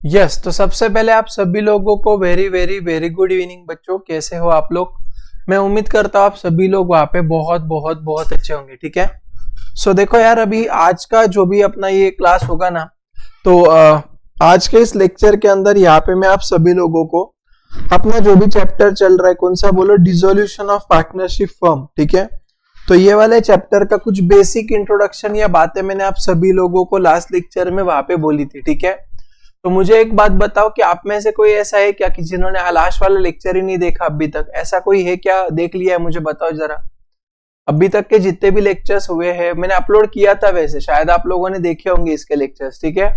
Yes तो सबसे पहले आप सभी लोगों को very very very good evening बच्चों, कैसे हो आप लोग। मैं उम्मीद करता हूँ आप सभी लोग वहां पे बहुत बहुत बहुत अच्छे होंगे। ठीक है, सो देखो यार, अभी आज का जो भी अपना ये क्लास होगा ना, तो आज के इस लेक्चर के अंदर यहाँ पे मैं आप सभी लोगों को अपना जो भी चैप्टर चल रहा है, कौन सा बोलो, डिसोल्यूशन ऑफ पार्टनरशिप फर्म। ठीक है, तो ये वाले चैप्टर का कुछ बेसिक इंट्रोडक्शन या बातें मैंने आप सभी लोगों को लास्ट लेक्चर में वहां पे बोली थी। ठीक है, तो मुझे एक बात बताओ कि आप में से कोई ऐसा है क्या कि जिन्होंने लास्ट वाला लेक्चर ही नहीं देखा अभी तक? ऐसा कोई है क्या? देख लिया है? मुझे बताओ जरा। अभी तक के जितने भी लेक्चर्स हुए हैं मैंने अपलोड किया था, वैसे शायद आप लोगों ने देखे होंगे इसके लेक्चर्स। ठीक है,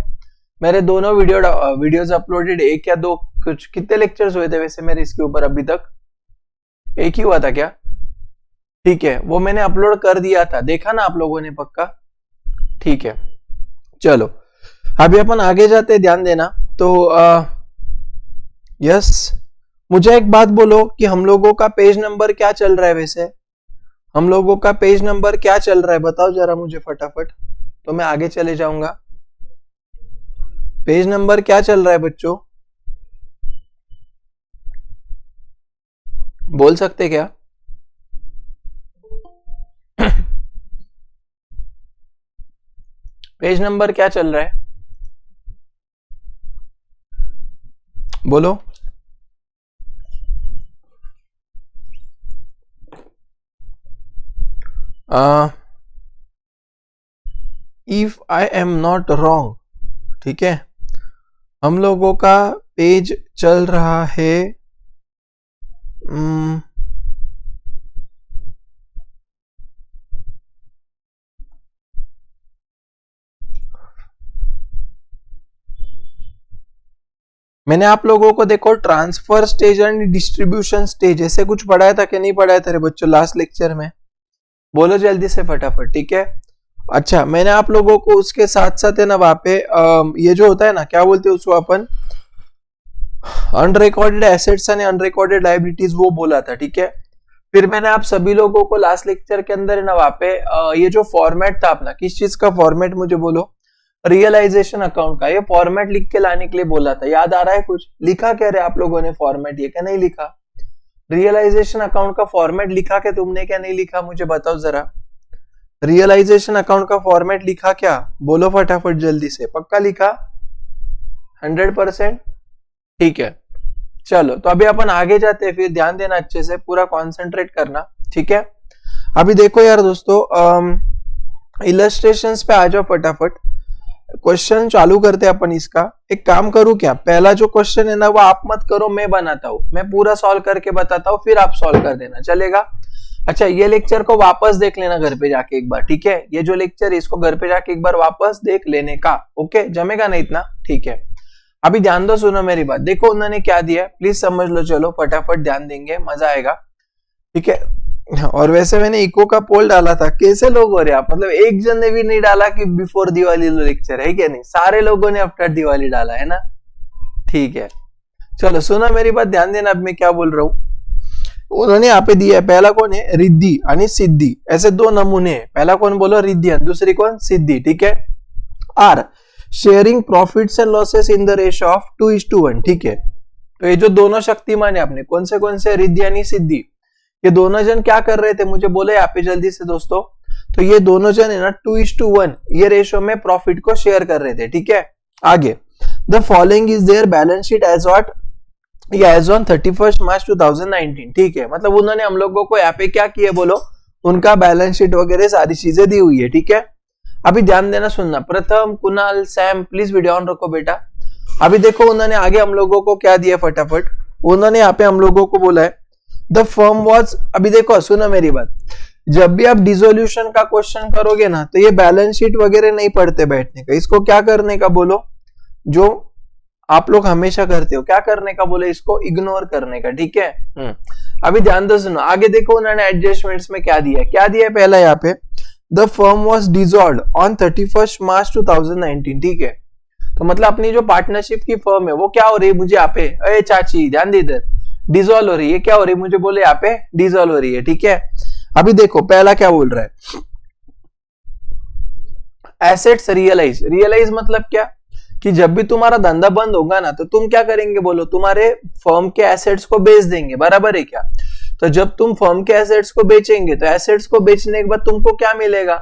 मेरे दोनों वीडियोस अपलोडेड, एक या दो, कुछ कितने लेक्चर्स हुए थे वैसे मेरे इसके ऊपर? अभी तक एक ही हुआ था क्या? ठीक है, वो मैंने अपलोड कर दिया था, देखा ना आप लोगों ने पक्का? ठीक है, चलो अभी अपन आगे जाते, ध्यान देना। तो यस, मुझे एक बात बोलो कि हम लोगों का पेज नंबर क्या चल रहा है? वैसे हम लोगों का पेज नंबर क्या चल रहा है बताओ जरा मुझे फटाफट, तो मैं आगे चले जाऊंगा। पेज नंबर क्या चल रहा है बच्चों? बोल सकते क्या? पेज नंबर क्या चल रहा है बोलो। If I am not wrong, ठीक है, हम लोगों का पेज चल रहा है मैंने आप लोगों को देखो transfer stage and distribution stage ऐसे कुछ पढ़ाया था कि नहीं पढ़ाया था रे बच्चों लास्ट लेक्चर में? बोलो जल्दी से फटाफट। ठीक है, अच्छा, मैंने आप लोगों को उसके साथ साथ है ना वहां पे ये जो होता है ना, क्या बोलते हैं उसको अपन, unrecorded assets and unrecorded liabilities, वो बोला था। ठीक है, फिर मैंने आप सभी लोगों को लास्ट लेक्चर के अंदर है ना वहां पे ये जो फॉर्मेट था अपना, किस चीज का फॉर्मेट मुझे बोलो, रियलाइजेशन अकाउंट का, ये फॉर्मेट लिख के लाने के लिए बोला था। याद आ रहा है कुछ? लिखा क्या रे आप लोगों ने फॉर्मेट? ये क्या नहीं लिखा? रियलाइजेशन अकाउंट का फॉर्मेट लिखा क्या तुमने, क्या नहीं लिखा? मुझे बताओ जरा। रियलाइजेशन अकाउंट का फॉर्मेट लिखा क्या? बोलो फटाफट जल्दी से, पक्का लिखा? 100%? ठीक है, चलो तो अभी अपन आगे जाते हैं, फिर ध्यान देना अच्छे से, पूरा कॉन्सेंट्रेट करना। ठीक है, अभी देखो यार दोस्तों, इलस्ट्रेशंस पे आ जाओ फटाफट, क्वेश्चन चालू करते हैं अपन इसका। एक काम करूं क्या, पहला जो क्वेश्चन है ना वो आप मत करो, मैं बनाता हूं, मैं पूरा सॉल्व करके बताता हूं, फिर आप सॉल्व कर देना, चलेगा? अच्छा, ये लेक्चर को वापस देख लेना घर पे जाके एक बार। ठीक है, ये जो लेक्चर है इसको घर पे जाके एक बार वापस देख लेने का। ओके, जमेगा ना इतना? ठीक है, अभी ध्यान दो, सुनो मेरी बात। देखो उन्होंने क्या दिया है, प्लीज समझ लो, चलो फटाफट ध्यान देंगे, मजा आएगा। ठीक है, और वैसे मैंने इको का पोल डाला था, कैसे लोग हो रहे आप? मतलब एक जन ने भी नहीं डाला कि बिफोर दिवाली लेक्चर है क्या? नहीं, सारे लोगों ने आफ्टर दिवाली डाला है ना? ठीक है, चलो सुनो मेरी बात, ध्यान देना अब मैं क्या बोल रहा हूं। उन्होंने यहाँ पे दिया है, पहला कौन है? रिद्धि आणि सिद्धि, ऐसे दो नमूने हैं। पहला कौन बोलो? रिद्धि, दूसरी कौन? सिद्धि। ठीक है, are sharing profits and losses in the ratio of 2:1। ठीक है, तो ये जो दोनों शक्तिमान है अपने, कौन से? रिद्धि आणि सिद्धि। ये दोनों जन क्या कर रहे थे मुझे बोले यहाँ पे जल्दी से दोस्तों। तो ये दोनों जन है ना 2:1 ये रेशियो में प्रॉफिट को शेयर कर रहे थे। ठीक है, आगे, the following is their balance sheet as what, या एज ऑन 31 मार्च 2019। ठीक है, मतलब उन्होंने हम लोगों को यहाँ पे क्या किया बोलो, उनका बैलेंस शीट वगैरह सारी चीजें दी हुई है। ठीक है, अभी ध्यान देना, सुनना। प्रथम, Kunal, Sam, please video on रखो बेटा। अभी देखो उन्होंने आगे हम लोगों को क्या दिया फटाफट, उन्होंने यहाँ पे हम लोगों को बोला है द फर्म वॉज, अभी देखो सुनो मेरी बात, जब भी आप डिसोल्यूशन का क्वेश्चन करोगे ना तो ये बैलेंस शीट वगैरह नहीं पढ़ते बैठने का, इसको क्या करने का बोलो, जो आप लोग हमेशा करते हो, क्या करने का बोले, इसको इग्नोर करने का। ठीक है, अभी ध्यान दो, सुनो आगे देखो उन्होंने एडजस्टमेंट्स में क्या दिया है, क्या दिया है पहला यहाँ पे, the firm was dissolved on 31 March 2019। ठीक है, तो मतलब अपनी जो पार्टनरशिप की फर्म है वो क्या हो रही है मुझे यहाँ पे, अरे चाची ध्यान दे इधर, डिसॉल्व हो रही है, क्या हो रही है मुझे बोले यहाँ पे, डिसॉल्व हो रही है। ठीक है, अभी देखो पहला क्या बोल रहा है, एसेट्स रियलाइज। रियलाइज मतलब क्या, कि जब भी तुम्हारा धंधा बंद होगा ना तो तुम क्या करेंगे बोलो, तुम्हारे फर्म के एसेट्स को बेच देंगे, बराबर है क्या। तो जब तुम फर्म के एसेट्स को बेचेंगे तो एसेट्स को बेचने के बाद तुमको क्या मिलेगा,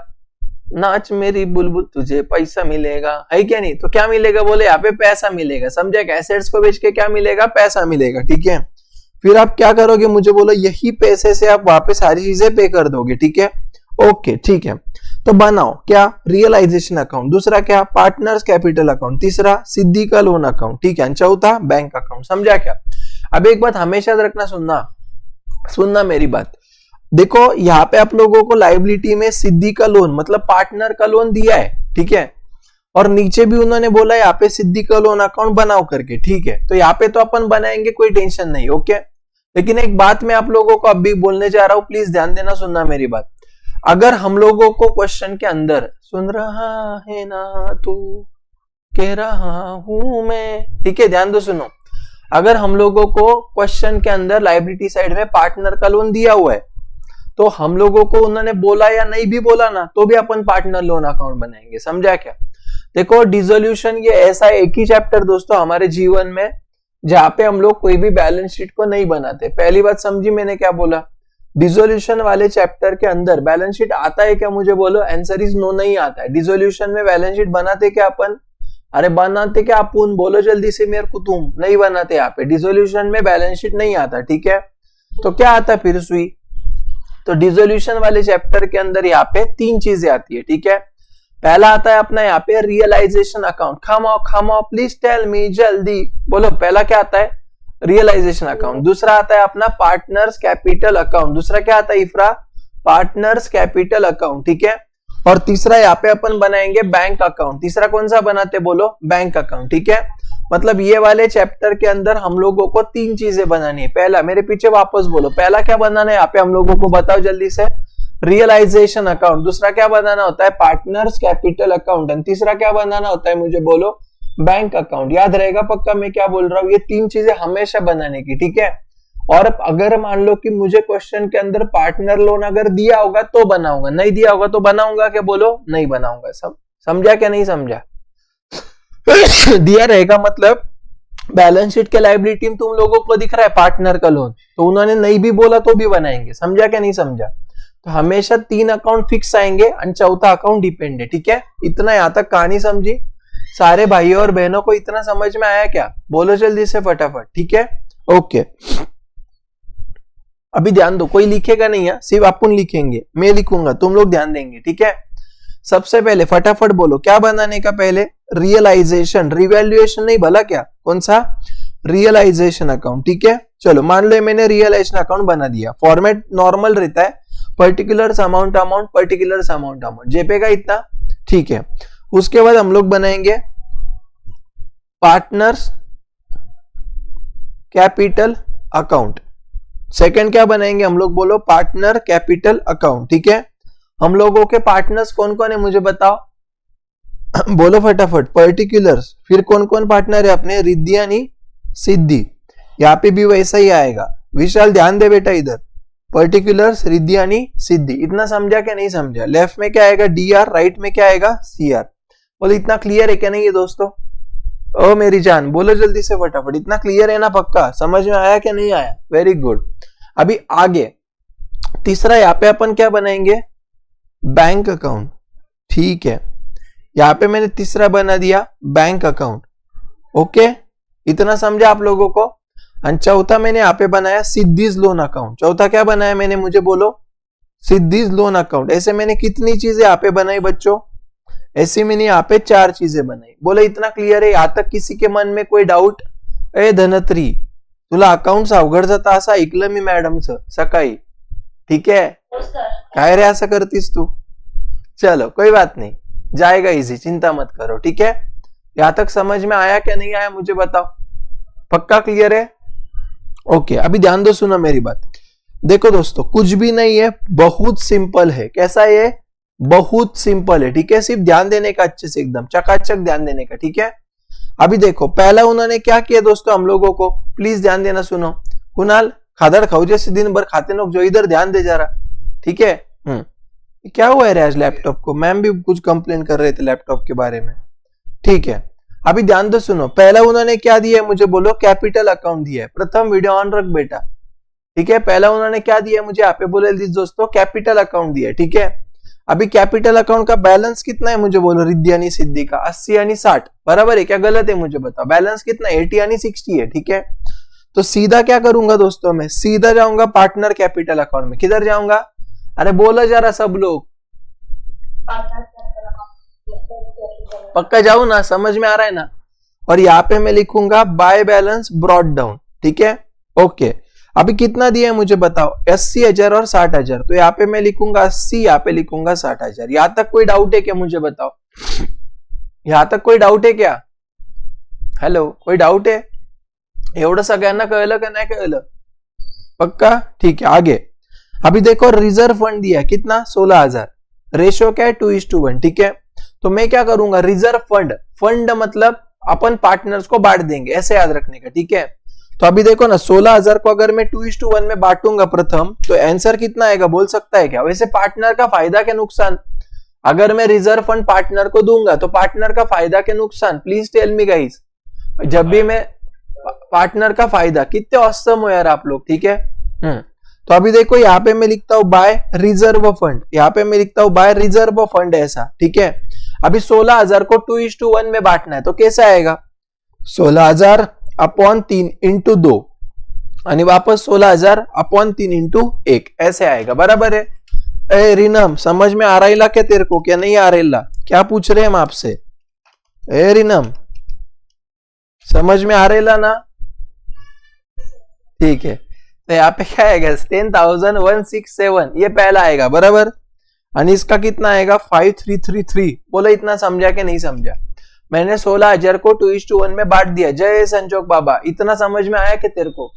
नाच मेरी बुलबुल तुझे पैसा मिलेगा, है क्या नहीं। तो क्या मिलेगा बोले, यहाँ पे पैसा मिलेगा, समझे। एसेट्स को बेच के क्या मिलेगा, पैसा मिलेगा, ठीक है। फिर आप क्या करोगे मुझे बोलो, यही पैसे से आप वहां पे सारी चीजें पे कर दोगे, ठीक है। ओके ठीक है, तो बनाओ क्या, रियलाइजेशन अकाउंट, दूसरा क्या, पार्टनर्स कैपिटल अकाउंट, तीसरा सिद्धि का लोन अकाउंट, ठीक है, चौथा बैंक अकाउंट, समझा क्या। अब एक बात हमेशा याद रखना, सुनना मेरी बात। देखो यहाँ पे आप लोगों को लाइबिलिटी में सिद्धि का लोन मतलब पार्टनर का लोन दिया है, ठीक है, और नीचे भी उन्होंने बोला यहाँ पे सिद्धि का लोन अकाउंट बनाओ करके, ठीक है। तो यहाँ पे तो अपन बनाएंगे, कोई टेंशन नहीं, ओके। लेकिन एक बात मैं आप लोगों को अभी बोलने जा रहा हूं, प्लीज ध्यान देना, सुनना मेरी बात। अगर हम लोगों को क्वेश्चन के अंदर सुन रहा है ना तू कह रहा हूं मैं, ठीक है, ध्यान दो, सुनो। अगर हम लोगों को क्वेश्चन के अंदर लाइबिलिटी साइड में पार्टनर का लोन दिया हुआ है तो हम लोगों को उन्होंने बोला या नहीं भी बोला ना तो भी अपन पार्टनर लोन अकाउंट बनाएंगे, समझा क्या। देखो डिसोल्यूशन ये ऐसा एक ही चैप्टर दोस्तों हमारे जीवन में जहां पे हम लोग कोई भी बैलेंस शीट को नहीं बनाते। पहली बात समझी मैंने क्या बोला, डिसोल्यूशन वाले चैप्टर के अंदर बैलेंस शीट आता है क्या मुझे बोलो, आंसर इज नो, नहीं आता है। डिसोल्यूशन में बैलेंस शीट बनाते क्या अपन, अरे बनाते क्या अपन, बोलो जल्दी से मेरे को, तुम नहीं बनाते। यहाँ पे डिसोल्यूशन में बैलेंस शीट नहीं आता, ठीक है। तो क्या आता फिर सुई, तो डिसोल्यूशन वाले चैप्टर के अंदर यहाँ पे तीन चीजें आती है, ठीक है। पहला आता है अपना यहाँ पे रियलाइजेशन अकाउंट, खामो प्लीज टेल मी जल्दी बोलो, पहला क्या आता है, रियलाइजेशन अकाउंट। दूसरा आता है अपना पार्टनर्स कैपिटल अकाउंट, दूसरा क्या आता है इफ्रा, पार्टनर्स कैपिटल अकाउंट, ठीक है। और तीसरा यहाँ पे अपन बनाएंगे बैंक अकाउंट। तीसरा कौन सा बनाते बोलो, बैंक अकाउंट, ठीक है। मतलब ये वाले चैप्टर के अंदर हम लोगों को तीन चीजें बनानी है। पहला, मेरे पीछे वापस बोलो, पहला क्या बनाना है यहाँ पे हम लोगों को, बताओ जल्दी से, रियलाइजेशन अकाउंट। दूसरा क्या बनाना होता है, पार्टनर्स कैपिटल अकाउंट। एंड तीसरा क्या बनाना होता है मुझे बोलो, बैंक अकाउंट। याद रहेगा पक्का मैं क्या बोल रहा हूँ, ये तीन चीजें हमेशा बनाने की, ठीक है। और अगर मान लो कि मुझे क्वेश्चन के अंदर पार्टनर लोन अगर दिया होगा तो बनाऊंगा, नहीं दिया होगा तो बनाऊंगा क्या बोलो, नहीं बनाऊंगा। सब समझा क्या नहीं समझा दिया रहेगा मतलब बैलेंस शीट के लायबिलिटी में तुम लोगों को दिख रहा है पार्टनर का लोन, तो उन्होंने नहीं भी बोला तो भी बनाएंगे, समझा क्या नहीं समझा। तो हमेशा तीन अकाउंट फिक्स आएंगे और चौथा अकाउंट डिपेंड है, ठीक है। इतना यहां तक कहानी समझी, सारे भाइयों और बहनों को इतना समझ में आया क्या, बोलो जल्दी से फटाफट, ठीक है। ओके अभी ध्यान दो, कोई लिखेगा नहीं है, सिर्फ अपन लिखेंगे, मैं लिखूंगा, तुम लोग ध्यान देंगे, ठीक है। सबसे पहले फटाफट बोलो क्या बनाने का, पहले रियलाइजेशन, रिवैल्यूएशन नहीं भला क्या, कौन सा, रियलाइजेशन अकाउंट, ठीक है। चलो मान लो मैंने रियलाइजेशन अकाउंट बना दिया। फॉर्मेट नॉर्मल रहता है, particular amount amount particular amount amount, जेपे का इतना, ठीक है। उसके बाद हम लोग बनाएंगे पार्टनर्स कैपिटल अकाउंट। सेकंड क्या बनाएंगे हम लोग बोलो, पार्टनर कैपिटल अकाउंट, ठीक है। हम लोगों के पार्टनर्स कौन कौन है मुझे बताओ बोलो फटाफट, पर्टिकुलर्स। फिर कौन कौन पार्टनर है अपने, रिद्धि यानी सिद्धि, यहाँ पे भी वैसा ही आएगा। विशाल ध्यान दे बेटा इधर, पर्टिकुलर्स रिद्धि यानी सिद्धि, इतना समझा क्या नहीं समझा। लेफ्ट में क्या आएगा डीआर, राइट में क्या आएगा सीआर। बोलो इतना क्लियर है क्या नहीं है दोस्तों, ओ मेरी जान बोलो जल्दी से फटाफट, इतना क्लियर है ना, पक्का समझ में आया क्या नहीं आया, वेरी गुड। अभी आगे तीसरा यहाँ पे अपन क्या बनाएंगे, बैंक अकाउंट, ठीक है। यहाँ पे मैंने तीसरा बना दिया बैंक अकाउंट, ओके, इतना समझा आप लोगों को। और चौथा मैंने यहाँ पे बनाया सिद्धीज लोन अकाउंट। चौथा क्या बनाया मैंने मुझे बोलो, सिद्धीज लोन अकाउंट। ऐसे मैंने कितनी चीजें यहाँ पे बनाई बच्चों, ऐसे मैंने यहाँ पे 4 चीजें बनाई। बोले इतना क्लियर है, यहाँ तक किसी के मन में कोई डाउट, ए धनत्री तुला अकाउंट अवघड जाता असं ऐकलं मी मॅडमचं सकाळी, ठीक है, काय रे असं करतीस तू, चलो कोई बात नहीं, जाएगा इजी, चिंता मत करो, ठीक है। यहां तक समझ में आया क्या नहीं आया मुझे बताओ, पक्का क्लियर है, ओके। अभी ध्यान दो, सुनो मेरी बात, देखो दोस्तों कुछ भी नहीं है, बहुत सिंपल है। कैसा है, बहुत सिंपल है, ठीक है। सिर्फ ध्यान देने का, अच्छे से एकदम चकाचक ध्यान देने का, ठीक है। अभी देखो पहला उन्होंने क्या किया दोस्तों हम लोगों को, प्लीज ध्यान देना, सुनो। कुणाल खादड़ खाऊ जैसे दिन भर खाते लोग जो इधर ध्यान दे जा रहा, ठीक है। क्या हुआ है आज लैपटॉप को, मैम भी कुछ कंप्लेन कर रहे थे लैपटॉप के बारे में, ठीक है। अभी ध्यान दो, सुनो, पहला उन्होंने क्या दिया है मुझे बोलो, कैपिटल अकाउंट दिया है। प्रथम वीडियो ऑन रख बेटा, ठीक है। पहला उन्होंने क्या दिया है मुझे, यहाँ पे बोले दोस्तों कैपिटल अकाउंट दिया है, ठीक है। अभी कैपिटल अकाउंट का बैलेंस कितना है मुझे बोलो, रिद्धि यानी सिद्धि का 80 यानी 60, बराबर है क्या गलत है मुझे बताओ। बैलेंस कितना 80 यानी 60 है, ठीक है। तो सीधा क्या करूंगा दोस्तों, मैं सीधा जाऊंगा पार्टनर कैपिटल अकाउंट में। किधर जाऊंगा, अरे बोलो जरा सब लोग, पक्का जाऊं ना, समझ में आ रहा है ना। और यहाँ पे मैं लिखूंगा बाय बैलेंस ब्रॉट डाउन, ठीक है, ओके। अभी कितना दिया है मुझे बताओ, 80,000 और 60,000। तो यहाँ पे मैं लिखूंगा 80, यहाँ पे लिखूंगा 60,000। यहां तक कोई डाउट है क्या मुझे बताओ, यहां तक कोई डाउट है क्या, हेलो कोई डाउट है, एवढं सगळ्यांना कळलं का नाही कळलं, पक्का, ठीक है। आगे अभी देखो रिजर्व फंड दिया है कितना, 16,000, रेशो क्या है 2:1, ठीक है। तो मैं क्या करूंगा, रिजर्व फंड, फंड मतलब अपन पार्टनर्स को बांट देंगे, ऐसे याद रखने का, ठीक है। तो अभी देखो ना 16,000 को अगर मैं 2:1 में बांटूंगा प्रथम, तो आंसर कितना आएगा बोल सकता है क्या। वैसे पार्टनर का फायदा क्या नुकसान, अगर मैं रिजर्व फंड पार्टनर को दूंगा तो पार्टनर का फायदा क्या नुकसान, प्लीज टेल मी गाइस। जब भी मैं पार्टनर का फायदा, कितने औसम हो यार आप लोग, ठीक है। तो अभी देखो यहाँ पे मैं लिखता हूं बाय रिजर्व फंड, यहाँ पे मैं लिखता हूं बाय रिजर्व फंड, ऐसा, ठीक है। अभी 16,000 को 2:1 में बांटना है, तो कैसा आएगा, 16,000 अपॉन 3 इंटू 2 आणि वापस 16,000 अपॉन 3 इंटू 1, ऐसे आएगा, बराबर है। ए रिनम समझ में आ रहा क्या तेरे को, क्या नहीं आ रहा, क्या पूछ रहे हैं हम आपसे, ए रिनम समझ में आ रहा ना, ठीक है। तो यहाँ पे क्या आएगा 10,167, ये पहला आएगा, बराबर। और इसका कितना आएगा 5,333, बोलो इतना समझा कि नहीं समझा। मैंने 16,000 को 2:1 में बांट दिया, जय संजोग बाबा, इतना समझ में आया कि तेरे को,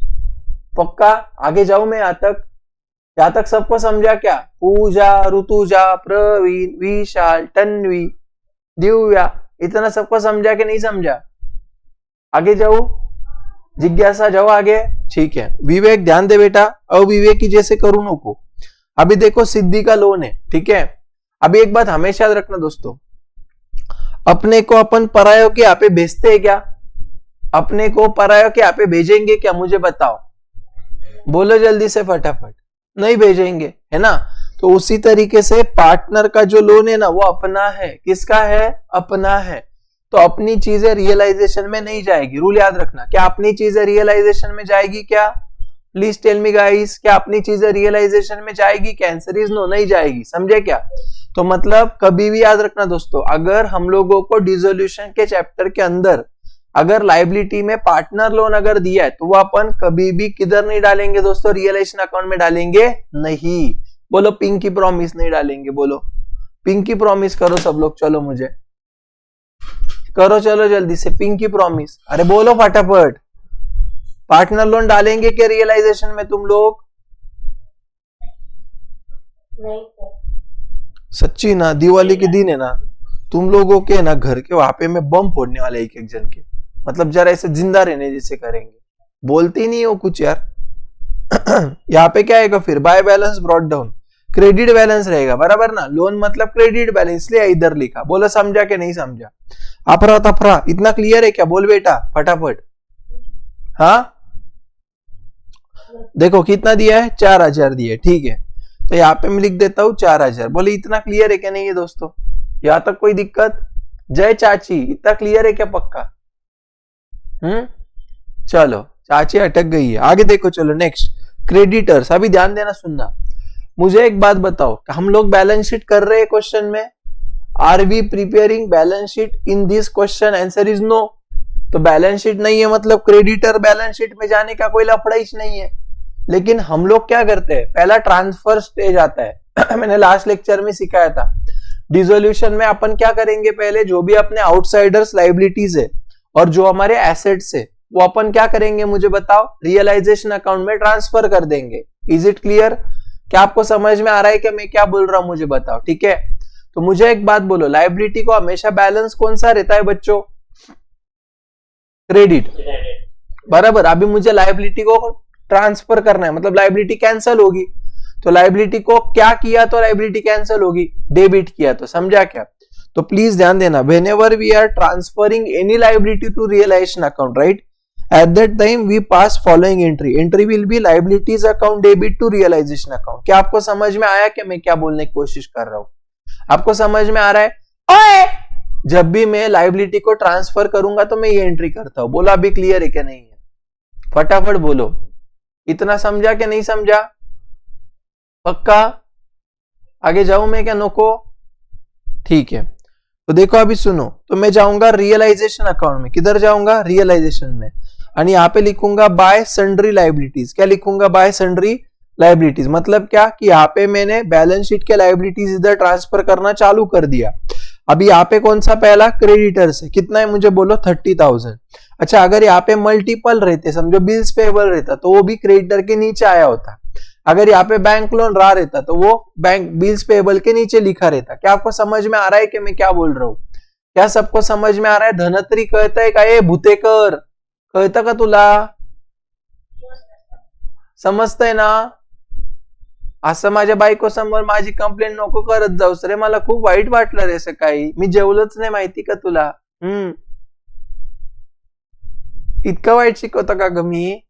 पक्का। आगे जाऊं मैं, यहाँ तक सबको समझा क्या, पूजा, ऋतुजा, प्रवीण, विशाल, तन्वी, दिव्या, इतना सबको समझा कि नहीं समझा। आगे जाओ, जिज्ञासा जाओ आगे, ठीक है। विवेक ध्यान दे बेटा, अविवेक की जैसे करू नको। अभी देखो सिद्धि का लोन है, ठीक है। अभी एक बात हमेशा याद रखना दोस्तों, अपने को अपन परायों के यहाँ पे भेजते हैं क्या, अपने को परायों के यहाँ पे भेजेंगे क्या मुझे बताओ, बोलो जल्दी से फटाफट, नहीं भेजेंगे, है ना। तो उसी तरीके से पार्टनर का जो लोन है ना वो अपना है, किसका है, अपना है। तो अपनी चीजें रियलाइजेशन में नहीं जाएगी, रूल याद रखना। क्या अपनी चीजें रियलाइजेशन में जाएगी क्या, प्लीज टेल मी गाइस, क्या अपनी चीजें रियलाइजेशन में जाएगी क्या, आंसर इज नो, नहीं जाएगी, समझे क्या। तो मतलब कभी भी याद रखना दोस्तों, अगर हम लोगों को डिसोल्यूशन के चैप्टर के अंदर अगर लाइबिलिटी में पार्टनर लोन अगर दिया है तो वो अपन कभी भी किधर नहीं डालेंगे दोस्तों, रियलाइजेशन अकाउंट में डालेंगे नहीं। बोलो पिंकी प्रॉमिस नहीं डालेंगे, बोलो पिंकी प्रॉमिस करो सब लोग, चलो मुझे करो, चलो जल्दी से पिंकी प्रॉमिस, अरे बोलो फटाफट, पार्टनर लोन डालेंगे क्या रियलाइजेशन में तुम लोग, नहीं सच्ची ना, दिवाली के दिन है ना तुम लोगों के ना घर के वहां पे मैं बम फोड़ने वाला एक जन के, मतलब जरा ऐसे जिंदा रहने जैसे करेंगे, बोलते ही नहीं हो कुछ यार। यहाँ पे क्या आएगा फिर, by balance brought down, credit balance रहेगा, बराबर ना, लोन मतलब क्रेडिट बैलेंस, इसलिए इधर लिखा। बोलो समझा कि नहीं समझा, अफरा तफरा इतना क्लियर है क्या, बोल बेटा फटाफट। हाँ देखो कितना दिया है, 4,000 दिया है, ठीक है। तो यहाँ पे मैं लिख देता हूं 4,000, बोले इतना क्लियर है क्या नहीं है दोस्तों, यहां तक कोई दिक्कत, जय चाची इतना क्लियर है क्या पक्का। चलो चाची अटक गई है, आगे देखो, चलो नेक्स्ट क्रेडिटर्स। अभी ध्यान देना सुनना, मुझे एक बात बताओ, हम लोग बैलेंस शीट कर रहे हैं क्वेश्चन में, are we preparing balance sheet in this question, answer is no. तो बैलेंस शीट नहीं है मतलब क्रेडिटर बैलेंस शीट में जाने का कोई लफड़ा ही नहीं है। लेकिन हम लोग क्या करते हैं, पहला ट्रांसफर स्टेज आता है। मैंने लास्ट लेक्चर में सिखाया था, डिसोल्यूशन में अपन क्या करेंगे, पहले जो भी अपने आउटसाइडर्स लाइबिलिटीज है और जो हमारे एसेट्स है वो अपन क्या करेंगे मुझे बताओ, रियलाइजेशन अकाउंट में ट्रांसफर कर देंगे। इज इट क्लियर, क्या आपको समझ में आ रहा है कि मैं क्या बोल रहा हूं मुझे बताओ, ठीक है। तो मुझे एक बात बोलो, लाइबिलिटी को हमेशा बैलेंस कौन सा रहता है बच्चों, क्रेडिट, बराबर। अभी मुझे लाइबिलिटी को ट्रांसफर करना है, मतलब लाइबिलिटी कैंसिल होगी, तो लाइबिलिटी को क्या किया तो लाइबिलिटी कैंसिल होगी, डेबिट किया, तो समझा क्या। तो प्लीज ध्यान देना, whenever we are transferring any liability to realization account, right, at that time we pass following entry will be liabilities account debit to realization account. क्या आपको समझ में आया कि मैं क्या बोलने की कोशिश कर रहा हूं? आपको समझ में आ रहा है? ओए, जब भी मैं लाइबिलिटी को ट्रांसफर करूंगा तो मैं ये एंट्री करता हूं। बोला अभी क्लियर है क्या नहीं है? फटाफट बोलो, इतना समझा कि नहीं समझा? पक्का? आगे जाऊं मैं क्या नको? ठीक है, तो देखो अभी सुनो, तो मैं जाऊंगा रियलाइजेशन अकाउंट में। किधर जाऊंगा? रियलाइजेशन में। और यहाँ पे लिखूंगा बाय सन्ड्री लाइबिलिटीज। क्या लिखूंगा? Bye sundry liabilities. मतलब क्या कि यहाँ पे मैंने बैलेंस शीट के लाइबिलिटीज इधर ट्रांसफर करना चालू कर दिया। अभी यहाँ पे कौन सा पहला? क्रेडिटर्स है। कितना है मुझे बोलो? 30,000। अच्छा, अगर यहाँ पे मल्टीपल रहते, समझो बिल्स पेबल रहता, तो वो भी क्रेडिटर के नीचे आया होता। अगर यहाँ पे बैंक लोन रहा रहता तो वो बैंक बिल्स पेबल के नीचे लिखा रहता। क्या आपको समझ में आ रहा है कि मैं क्या बोल रहा हूं? क्या सबको समझ में आ रहा है? धनत्री कहता है का ये भूतेकर कहता का तुला? समजतंय ना? असं माझ्या बायको समोर माझी कंप्लेंट नको करत जाऊस रे, मला खूप वाईट वाटलं रे सकाळी, मी जेवलोच नाही माहिती का तुला? इतकं वाईट शिकवतो का ग मी?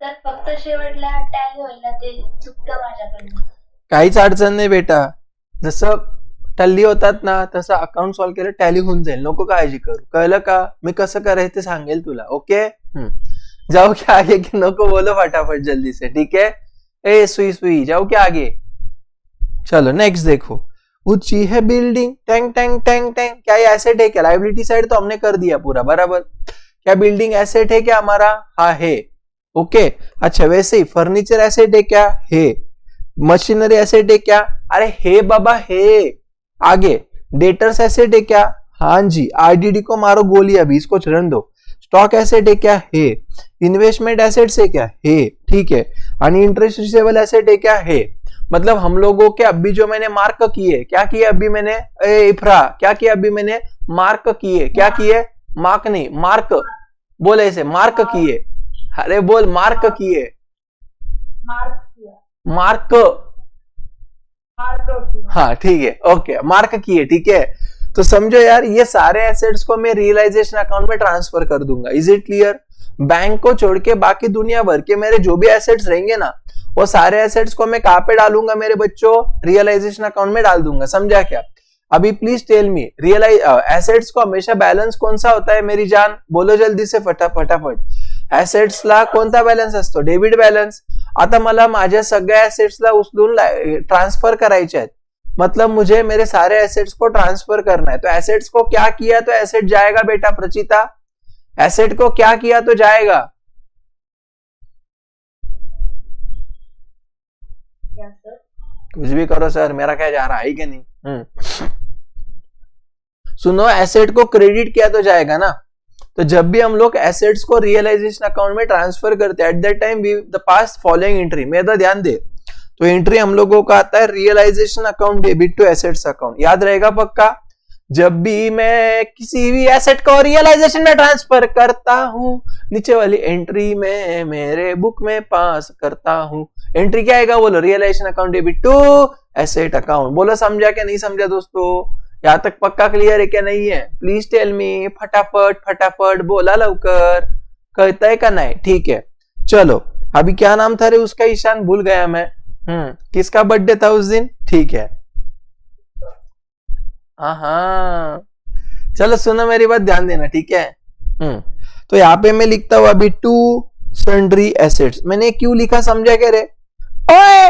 तर फक्त शेवटला टॅली व्हायला ते चुकतं माझ्याकडनं. काहीच अडचण नाही बेटा, जसं टॅली होतात ना तसं अकाउंट सॉल्व केलं टॅली होऊन जाईल, नको काळजी करू, कळलं का? मी कसं करायचं ते सांगेल तुला, ओके? जाओ क्या आगे की नको बोलो फटाफट जल्दी से, ठीक है? ए सुई सुई जाओ क्या आगे? चलो नेक्स्ट देखो, ऊंची है building, Tang Tang Tang Tang. क्या ये एसेट है क्या? लाइबिलिटी साइड तो हमने कर दिया पूरा बराबर। क्या बिल्डिंग एसेट है क्या हमारा? हाँ है, ओके। अच्छा, वैसे ही फर्नीचर एसेट है क्या? है। मशीनरी एसेट है क्या? अरे हे बाबा है। आगे डेटर्स एसेट है क्या? हाँ जी। आरडीडी को मारो गोली अभी, इसको चलन दो। स्टॉक एसेट है क्या? है। इन्वेस्टमेंट एसेट्स है क्या? है, ठीक है। आणि इंटरेस्ट रिसीवेबल एसेट है क्या? है। मतलब हम लोगों के अभी जो मैंने मार्क किए, क्या किए अभी मैंने? इफ्रा क्या किया अभी मैंने? मार्क किए। क्या किए? मार्क नहीं, मार्क बोल, ऐसे मार्क किए। अरे बोल, मार्क किए। मार्क, हाँ ठीक है, ओके, मार्क किए, ठीक है। तो समझो यार, ये सारे एसेट्स को मैं रियलाइजेशन अकाउंट में ट्रांसफर कर दूंगा। Is it clear? बैंक को छोड़ के बाकी दुनिया भर के मेरे जो भी एसेट्स रहेंगे ना, वो सारे एसेट्स को मैं कहां पे डालूंगा मेरे बच्चों? रियलाइजेशन अकाउंट में डाल दूंगा। समझा क्या? अभी प्लीज टेल मी, एसेट्स को हमेशा बैलेंस कौन सा होता है मेरी जान? बोलो जल्दी से फटाफट। एसेट्सला कोणता बॅलन्स असतो? Debit balance. आता मला माझ्या सगळ्या एसेट्सला उचलून ट्रांसफर करायचे आहेत, मतलब मुझे मेरे सारे एसेट्स को ट्रांसफर करना है। तो एसेट्स को क्या किया तो एसेट जाएगा बेटा प्रचिता? एसेट को क्या किया तो जाएगा? कुछ भी करो सर, मेरा क्या जा रहा है कि नहीं? सुनो, एसेट को क्रेडिट किया तो जाएगा ना। तो जब भी हम लोग एसेट्स को रियलाइजेशन अकाउंट में ट्रांसफर करते हैं, at that time we the pass following entry. मेरा ध्यान दे, तो एंट्री हम लोगों का आता है realisation account debit to assets account. याद रहेगा पक्का? जब भी मैं किसी भी एसेट को रियलाइजेशन में ट्रांसफर करता हूं, नीचे वाली एंट्री में मेरे बुक में पास करता हूं। एंट्री क्या आएगा बोलो? Realisation account debit to asset account. बोलो समझा क्या नहीं समझा दोस्तों? यहां तक पक्का क्लियर है क्या नहीं है? प्लीज टेल मी, फटाफट बोला लवकर, कहता है का नहीं? ठीक है, चलो अभी क्या नाम था रे उसका? ईशान, भूल गया मैं। किसका बर्थडे था उस दिन? ठीक है, हाँ, चलो सुनो मेरी बात, ध्यान देना, ठीक है? तो यहाँ पे मैं लिखता हूं अभी टू सन्ड्री एसेट्स। मैंने क्यों लिखा समझा क्या रे? ओए,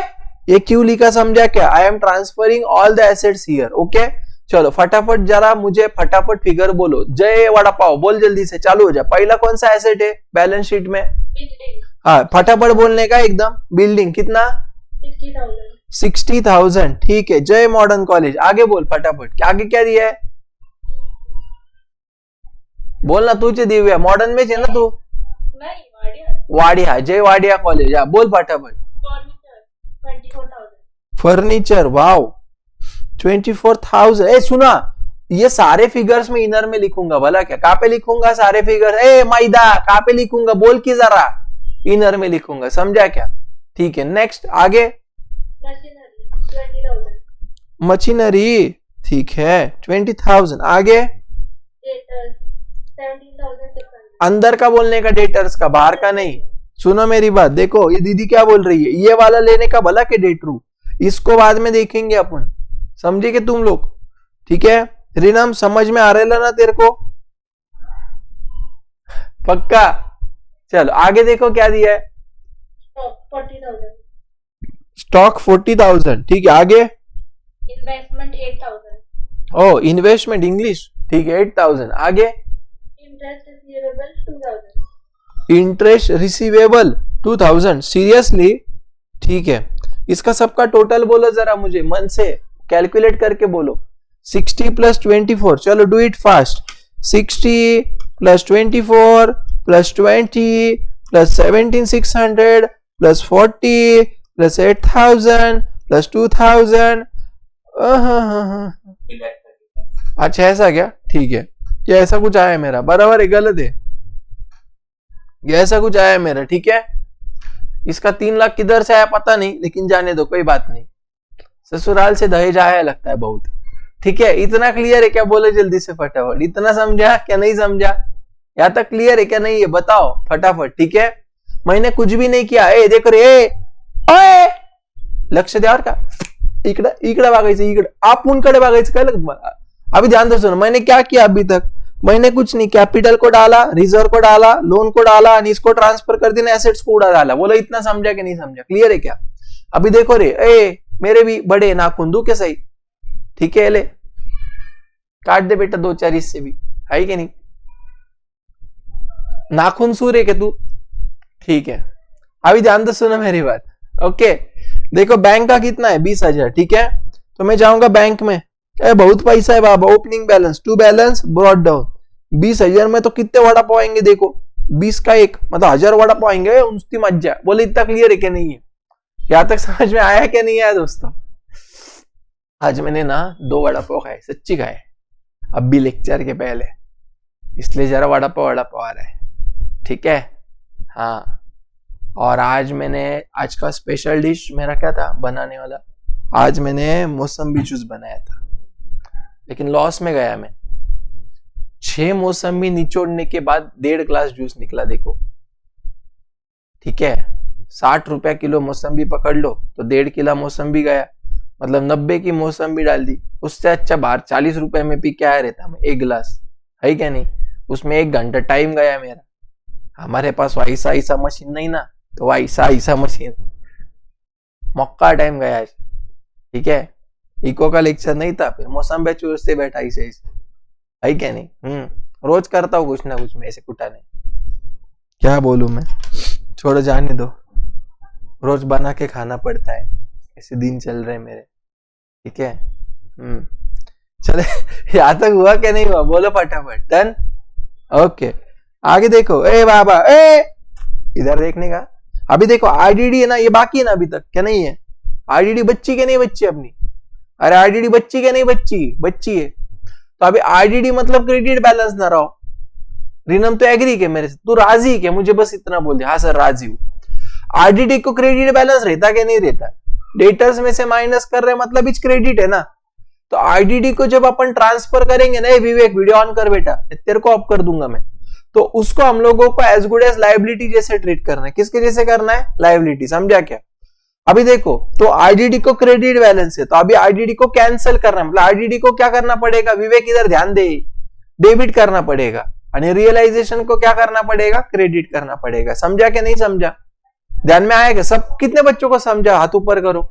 ये क्यों लिखा समझा क्या? I am transferring all the assets here, okay? चलो फटाफट जरा मुझे फटाफट फिगर बोलो। जय वड़ा पाव, बोल जल्दी से, चालू हो जा। पहला कौन सा एसेट है बैलेंस शीट में? हाँ, फटाफट बोलने का एकदम। बिल्डिंग कितना? 60,000, ठीक है। जय मॉडर्न कॉलेज, आगे बोल फटाफट। आगे क्या दिया है? बोल ना, तुझे दिव्या मॉडर्न में है ना तू? वाडिया, जय वाडिया कॉलेज। बोल फटाफट। फर्नीचर, वाव, 24,000। ए सुना, ये सारे फिगर्स में इनर में लिखूंगा भला क्या? कहां पे लिखूंगा सारे फिगर? ए मैदा, कहां पे लिखूंगा बोल की जरा? इनर में लिखूंगा, समझा क्या? ठीक है, नेक्स्ट आगे। मशीनरी ठीक है 20,000। आगे डेटर्स 17,600। अंदर का बोलने का, डेटर्स का, बाहर का नहीं। सुनो मेरी बात, देखो ये दीदी क्या बोल रही है, ये वाला लेने का भला के डेटरू, इसको बाद में देखेंगे अपन, समझे कि तुम लोग? ठीक है रिनम, समझ में आ रहा ना तेरे को? पक्का? चलो आगे देखो क्या दिया है। 40,000। स्टॉक 40,000, ठीक है। आगे इन्वेस्टमेंट 8,000। ओ इन्वेस्टमेंट इंग्लिश, ठीक है 8,000। आगे interest receivable 2,000। Interest receivable 2,000, seriously? ठीक है, इसका सबका टोटल बोलो जरा, मुझे मन से कैलकुलेट करके बोलो। 60 + 24, चलो डू इट फास्ट। 60 + 24 + 20 + 17,600 + 40 + 8,000 + 2,000। अच्छा ऐसा क्या? ठीक है, ये ऐसा कुछ आया मेरा, बराबर है गलत है? ये ऐसा कुछ आया मेरा, ठीक है। इसका 3 लाख किधर से आया पता नहीं, लेकिन जाने दो, कोई बात नहीं। ससुराल से दहेज आया लगता है बहुत। ठीक है, इतना क्लियर है क्या? बोले जल्दी से फटाफट। इतना समझा क्या नहीं समझा? यहाँ तक क्लियर है क्या नहीं है? बताओ फटाफट। ठीक है, मैंने कुछ भी नहीं किया। ए देखो रे, ओए लक्ष द्या का इकडे इकडे बघायचं, इकडे आपण कडे बघायचं काय तुम्हाला? अभी ध्यान दो, सुनो मैंने क्या किया अभी तक? मैंने कुछ नहीं, कैपिटल को डाला, रिजर्व को डाला, लोन को डाला, इसको ट्रांसफर कर देना, एसेट्स को उड़ा डाला। बोलो इतना समझा कि नहीं समझा? क्लियर है क्या? अभी देखो रे, ए मेरे भी बड़े नाखून दू के सही? ठीक है, ले काट दे बेटा 2-4 इससे भी, है कि नहीं? नाखून सूर है क्या तू? ठीक है, अभी ध्यान दो, सुनो मेरी बात। ओके देखो, बैंक का कितना है? 20,000। ठीक है, तो मैं जाऊंगा बैंक में, बहुत पैसा है बाबा, opening balance to balance brought down. 20,000 में तो कितने वड़ा पाव आएंगे? देखो 20 का 1 मतलब 1000 वड़ा पाव आएंगे, उसकी मज्जा। बोले इतना क्लियर है क्या नहीं है? यहां तक समझ में आया क्या नहीं आया दोस्तों? आज मैंने ना 2 वड़ा पाव खाए, सच्ची खाए, अब भी लेक्चर के पहले, इसलिए जरा वड़ा पाव आ रहा है। ठीक है, हाँ। और आज का स्पेशल डिश मेरा क्या था बनाने वाला? आज मैंने मौसम्बी जूस बनाया था, लेकिन लॉस में गया मैं। 6 मौसम्बी निचोड़ने के बाद 1.5 ग्लास जूस निकला, देखो। ठीक है, 60 रुपया किलो मौसम्बी पकड़ लो तो 1.5 किलो मौसम्बी गया, मतलब 90 की मौसम्बी डाल दी। उससे अच्छा बाहर 40 रुपए में पी के आया रहता मैं 1 गिलास, है क्या नहीं? उसमें 1 घंटा टाइम गया मेरा। हमारे पास ऐसा मशीन नहीं ना, तो ऐसा मशीन मौका टाइम गया आज। ठीक है, इको का लेक्चर नहीं था, फिर मौसम बेचूर से बैठा ऐसे है क्या नहीं? रोज करता हूँ कुछ ना कुछ मैं ऐसे कुटाने, क्या बोलूं मैं, छोड़ो जाने दो, रोज बना के खाना पड़ता है, ऐसे दिन चल रहे मेरे। ठीक है, चले यहाँ तक हुआ क्या नहीं हुआ? बोलो फटाफट। डन? ओके, आगे देखो। ए बाबा, ए इधर देखने का। अभी देखो आईडीडी है ना, ये बाकी है ना अभी तक, क्या नहीं है? आईडीडी बच्ची के नहीं बच्ची अपनी? अरे आईडीडी बच्ची के नहीं बच्ची है। तो अभी आईडीडी मतलब क्रेडिट बैलेंस ना रहो। रिनम तो एग्री के मेरे से? तू राजी के? मुझे बस इतना बोल दे, हाँ सर राजी हूं। आईडीडी को क्रेडिट बैलेंस रहता क्या नहीं रहता? डेटर्स में से माइनस कर रहे मतलब इच क्रेडिट है ना। तो आईडीडी को जब अपन ट्रांसफर करेंगे ना, विवेक वीडियो ऑन कर बेटा, तेरे को ऑफ कर दूंगा मैं, तो उसको हम लोगों को एज गुड एज लाइबिलिटी जैसे ट्रीट करना है। किसके जैसे करना है? लाइबिलिटी, समझा क्या? अभी देखो, तो आईडीडी को क्रेडिट बैलेंस है, तो अभी आईडीडी को कैंसिल करना है, मतलब आईडीडी को क्या करना पड़ेगा? विवेक इधर ध्यान दे, डेबिट करना पड़ेगा, और रियलाइजेशन को क्या करना पड़ेगा? क्रेडिट करना पड़ेगा। समझा क्या नहीं समझा? ध्यान में आएगा सब? कितने बच्चों को समझा? हाथ ऊपर करो।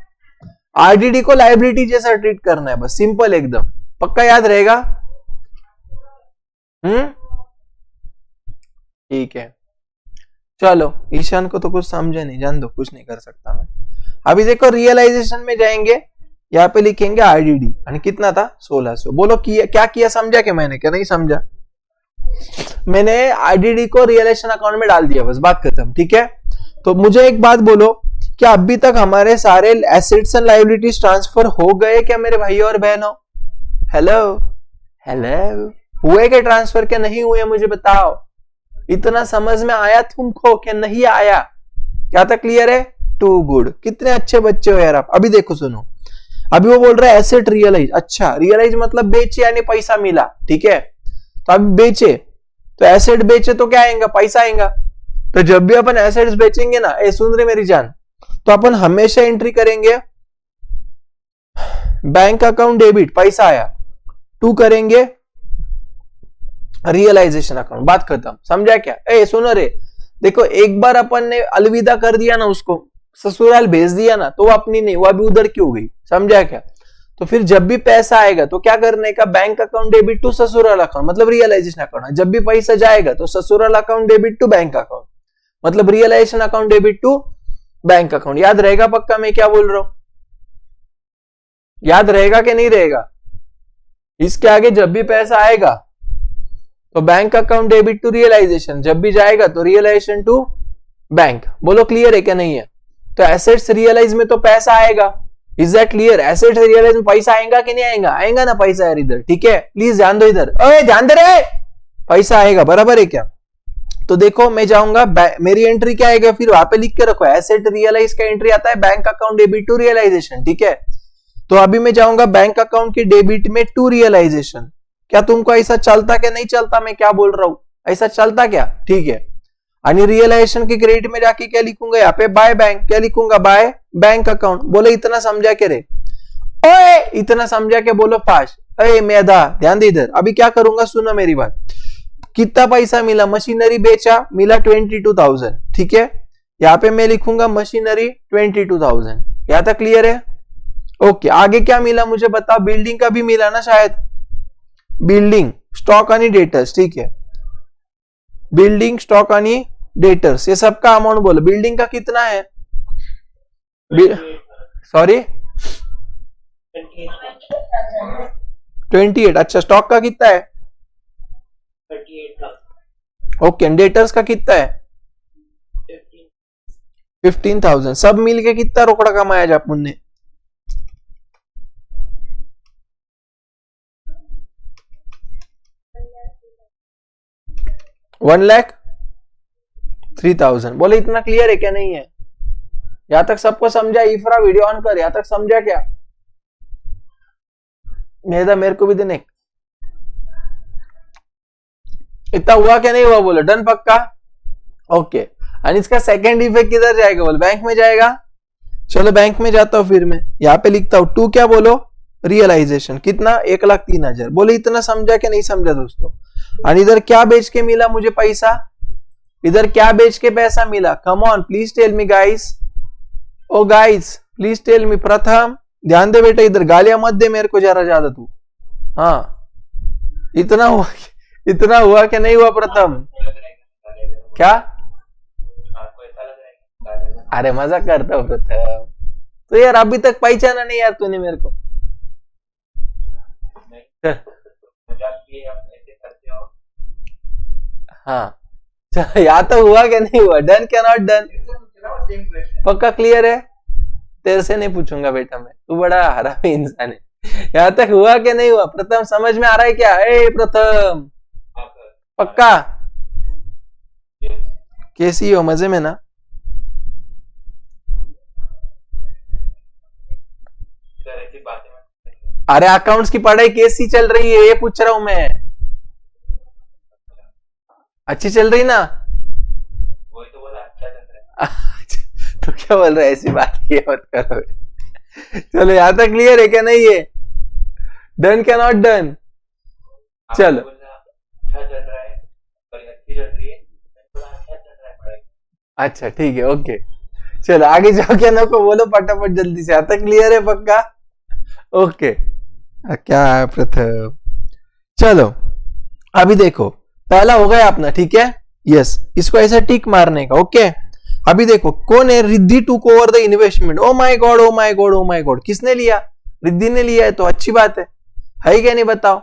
आईडीडी को लाइबिलिटी जैसा ट्रीट करना है, बस सिंपल एकदम। पक्का याद रहेगा? ठीक है, चलो ईशान को तो कुछ समझे नहीं, जान दो, कुछ नहीं कर सकता मैं। अभी देखो रियलाइजेशन में जाएंगे, यहाँ पे लिखेंगे आईडीडी, और कितना था? 1600। बोलो क्या किया? समझा क्या मैंने? क्या नहीं समझा? मैंने आईडीडी को रियलाइजेशन अकाउंट में डाल दिया, बस बात खत्म। ठीक है, तो मुझे एक बात बोलो, क्या अभी तक हमारे सारे एसेट्स एंड लायबिलिटीज ट्रांसफर हो गए क्या मेरे भाई और बहनों? हेलो हुए क्या ट्रांसफर? क्या नहीं हुए? मुझे बताओ। इतना समझ में आया तुमको? क्या नहीं आया? क्या था? क्लियर है? Too good. कितने अच्छे बच्चे हो यार आप। अभी देखो सुनो, अभी वो बोल रहा है एसेट रियलाइज, अच्छा रियलाइज मतलब बेचे यानी पैसा मिला, ठीक है। तो अभी बेचे तो एसेट बेचे तो क्या आएगा, पैसा आएगा। तो जब भी अपन एसेट्स बेचेंगे ना, ए सुन रहे मेरी जान, तो अपन हमेशा एंट्री करेंगे बैंक अकाउंट डेबिट पैसा आया, टू करेंगे रियलाइजेशन अकाउंट, बात खत्म, समझा क्या। ए सुनो रे, देखो एक बार अपन ने अलविदा कर दिया ना, उसको ससुराल भेज दिया ना, तो वो अपनी नहीं, वो अभी उधर क्यों गई, समझा क्या। तो फिर जब भी पैसा आएगा तो क्या करने का, बैंक अकाउंट डेबिट टू ससुराल अकाउंट, मतलब रियलाइजेशन अकाउंट। जब भी पैसा जाएगा तो ससुराल account debit to bank account, मतलब realisation account debit to bank account. याद रहेगा पक्का मैं क्या बोल रहा हूं, याद रहेगा कि नहीं रहेगा। इसके आगे जब भी पैसा आएगा तो bank account debit to realisation, जब भी जाएगा तो रियलाइजेशन टू बैंक। बोलो क्लियर है क्या नहीं है। तो एसेट्स रियलाइज में तो पैसा आएगा, is that clear. Assets realise में पैसा आएगा कि नहीं आएगा, आएगा ना पैसा यार इधर, ठीक है। प्लीज ध्यान दो इधर, ओए ध्यान दे रे, पैसा आएगा, बराबर है क्या। तो देखो मैं जाऊंगा, मेरी एंट्री क्या आएगा, फिर वहां पे लिख के रखो एसेट रियलाइज का एंट्री आता है bank account debit to realisation, ठीक है। तो अभी मैं जाऊंगा बैंक अकाउंट के डेबिट में टू रियलाइजेशन। क्या तुमको ऐसा चलता क्या नहीं चलता, मैं क्या बोल रहा हूं, ऐसा चलता क्या, ठीक है। आणि रियलाइजेशन के क्रेडिट में जाके क्या लिखूंगा, यहाँ पे बाय बैंक, क्या लिखूंगा बाय बैंक अकाउंट। बोलो इतना समझा के रे, ओए इतना समझा के बोलो फास्ट, अरे मेधा ध्यान दे इधर। अभी क्या करूंगा, सुनो मेरी बात, कितना पैसा मिला, मशीनरी बेचा, मिला 22,000, ठीक है। यहाँ पे मैं लिखूंगा मशीनरी 22,000, यहां तक क्लियर है। ओके, आगे क्या मिला मुझे बताओ, बिल्डिंग का भी मिला ना शायद, बिल्डिंग स्टॉक आणि डेटर्स, ठीक है। बिल्डिंग स्टॉक आणि डेटर्स, ये सबका अमाउंट बोलो। बिल्डिंग का कितना है, सॉरी 28, अच्छा स्टॉक का कितना है 38,000, ओके। डेटर्स का कितना है 15,000। सब मिलके कितना रोकड़ा कमाया जा अपन ने, 1,03,000। बोले इतना क्लियर है क्या नहीं है, यहां तक सबको समझा। इफ्रा वीडियो ऑन कर, यहां तक समझा क्या, मेरे को भी देने, इतना हुआ क्या नहीं हुआ, बोलो डन पक्का, ओके। और इसका सेकंड इफेक्ट किधर जाएगा, बोलो बैंक में जाएगा। चलो बैंक में जाता हूं, फिर मैं यहां पे लिखता हूं टू, क्या बोलो रियलाइजेशन, कितना 1,03,000। बोले इतना समझा क्या नहीं समझा दोस्तों। और इधर क्या बेच के मिला मुझे पैसा, इधर क्या बेच के पैसा मिला, come on please tell me guys, oh guys please tell me. प्रथम ध्यान दे बेटा, इधर गालियां मत दे मेरे को जरा ज्यादा तू, हाँ। इतना हुआ क्या नहीं हुआ प्रथम, क्या, अरे मजाक करता हूं प्रथम, तो यार अभी तक पहचाना नहीं यार तूने मेरे को। हाँ चलो, यहाँ तो हुआ क्या नहीं हुआ, डन क्या नॉट डन, पक्का क्लियर है। तेरे से नहीं पूछूंगा बेटा मैं, तू बड़ा हरामी इंसान है। यहाँ तक हुआ क्या नहीं हुआ, प्रथम समझ में आ रहा है क्या, ए प्रथम पक्का, कैसी हो, मजे में ना। अरे अकाउंट्स की पढ़ाई कैसी चल रही है ये पूछ रहा हूं मैं, अच्छी चल रही ना, वही तो बोला अच्छा चल रहा है। तो क्या बोल रहा है, ऐसी बात ये मत करो। चलो यहां तक क्लियर है क्या नहीं है, डन क्या नॉट डन, चलो अच्छा चल रहा है, अच्छी चल रही है, अच्छा चल रहा है, अच्छा ठीक है ओके। चलो आगे जाओ, क्या ना को बोलो फटाफट जल्दी से, यहां तक क्लियर है पक्का, ओके। क्या है प्रथम, चलो अभी देखो पहला हो गया अपना, ठीक है, यस, इसको ऐसा टिक मारने का, ओके। अभी देखो कौन है, Riddhi took over the investment, oh my God oh my God oh my God, किसने लिया, रिद्धि ने लिया है, तो अच्छी बात है क्या नहीं बताओ।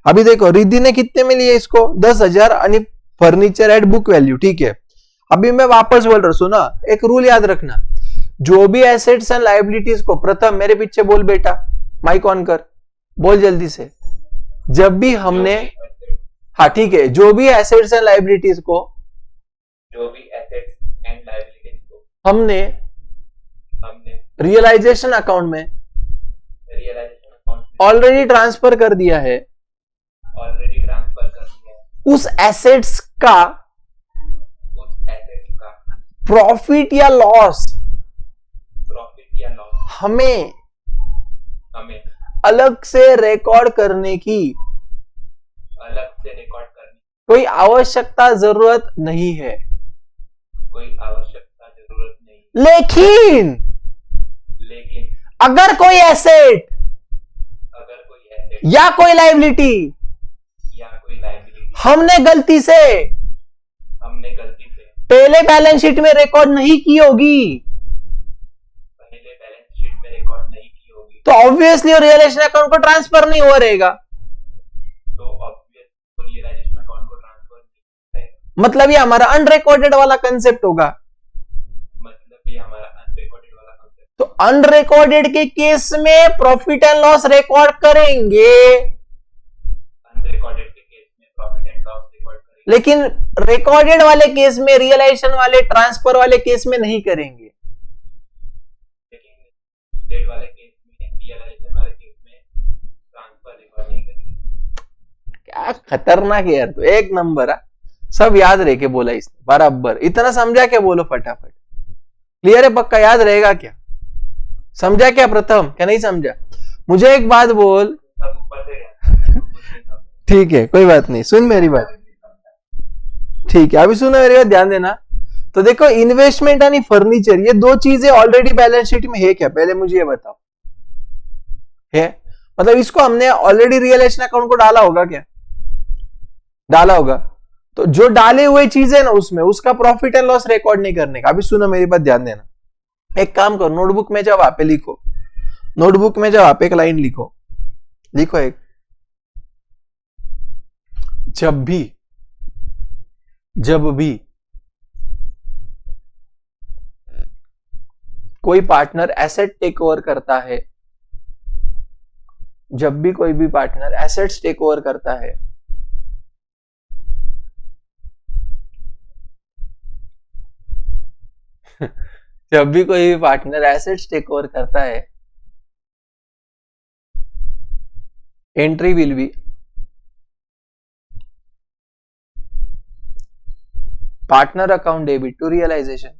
अभी देखो रिद्धि ने कितने में लिया इसको, 10,000 आणि फर्नीचर एट बुक वैल्यू, ठीक है। अभी मैं वापस बोल रहा हूं, सुना एक रूल याद रखना, जो भी एसेट्स एंड लायबिलिटीज को, प्रथम मेरे पीछे बोल बेटा, माइक ऑन कर, बोल जल्दी से, जब भी हमने, हाँ ठीक है, जो भी एसेट्स एंड लायबिलिटीज को, जो भी एसेट्स एंड लायबिलिटीज को हमने रियलाइजेशन अकाउंट में रियलाइजेशन अकाउंट ऑलरेडी ट्रांसफर कर दिया है, ऑलरेडी ट्रांसफर कर दिया है, उस एसेट्स का उस एसेट का प्रॉफिट या लॉस प्रॉफिट या लॉस हमें हमें अलग से रिकॉर्ड करने की अलग से रिकॉर्ड करने कोई आवश्यकता जरूरत नहीं है। कोई आवश्यकता जरूरत नहीं, लेकिन लेकिन अगर कोई एसेट अगर कोई एसेट या कोई लायबिलिटी या कोई लायबिलिटी हमने गलती से पहले बैलेंस शीट में रिकॉर्ड नहीं की होगी पहले बैलेंस शीट में रिकॉर्ड नहीं की होगी, तो ऑब्वियसली रियलाइजेशन अकाउंट को ट्रांसफर नहीं हो रहेगा, तो ऑब्वियस रियलाइजेशन अकाउंट को ट्रांसफर नहीं करेगा। मतलब ये हमारा अनरिकॉर्डेड वाला कंसेप्ट होगा। मतलब ये हमारा अनरिकॉर्डेड वाला कंसेप्ट, तो अनरिकॉर्डेड के केस में प्रॉफिट एंड लॉस रिकॉर्ड करेंगे, अनरिकॉर्डेड के केस में प्रॉफिट एंड लॉस रिकॉर्ड करेंगे, लेकिन रिकॉर्डेड वाले केस में, रियलाइजेशन वाले, ट्रांसफर वाले केस में नहीं करेंगे। लेकिन डेट वाले केस में, रियलाइजेशन वाले केस में ट्रांसफर रिकॉर्ड नहीं करेंगे। क्या खतरनाक है यार, तो एक नंबर है, सब याद रह के बोला इसने बराबर। इतना समझा क्या, बोलो फटाफट। क्लियर है, पक्का याद रहेगा क्या? समझा क्या प्रथम, क्या नहीं समझा? मुझे एक बात बोल, सब ऊपर से गया, ठीक है कोई बात नहीं, सुन मेरी बात, ठीक है अभी सुनो मेरी बात, ध्यान देना। तो देखो इन्वेस्टमेंट यानी फर्नीचर, ये दो चीजें ऑलरेडी बैलेंस शीट में है क्या, पहले मुझे ये बताओ। है मतलब इसको हमने ऑलरेडी रियलाइजेशन अकाउंट को डाला होगा क्या? डाला होगा। तो जो डाले हुए चीजें ना उसमें, उसका प्रॉफिट एंड लॉस रिकॉर्ड नहीं करने का। अभी सुनो मेरी बात, ध्यान देना। एक काम करो, नोटबुक में जाओ, वहां पे लिखो, नोटबुक में जाओ, वहां पे एक लाइन लिखो, लिखो एक, जब भी कोई पार्टनर एसेट टेक ओवर करता है, जब भी कोई भी पार्टनर एसेट्स टेक ओवर करता है, जब भी कोई भी पार्टनर एसेट्स टेक ओवर करता है, entry will be partner account debit to realisation.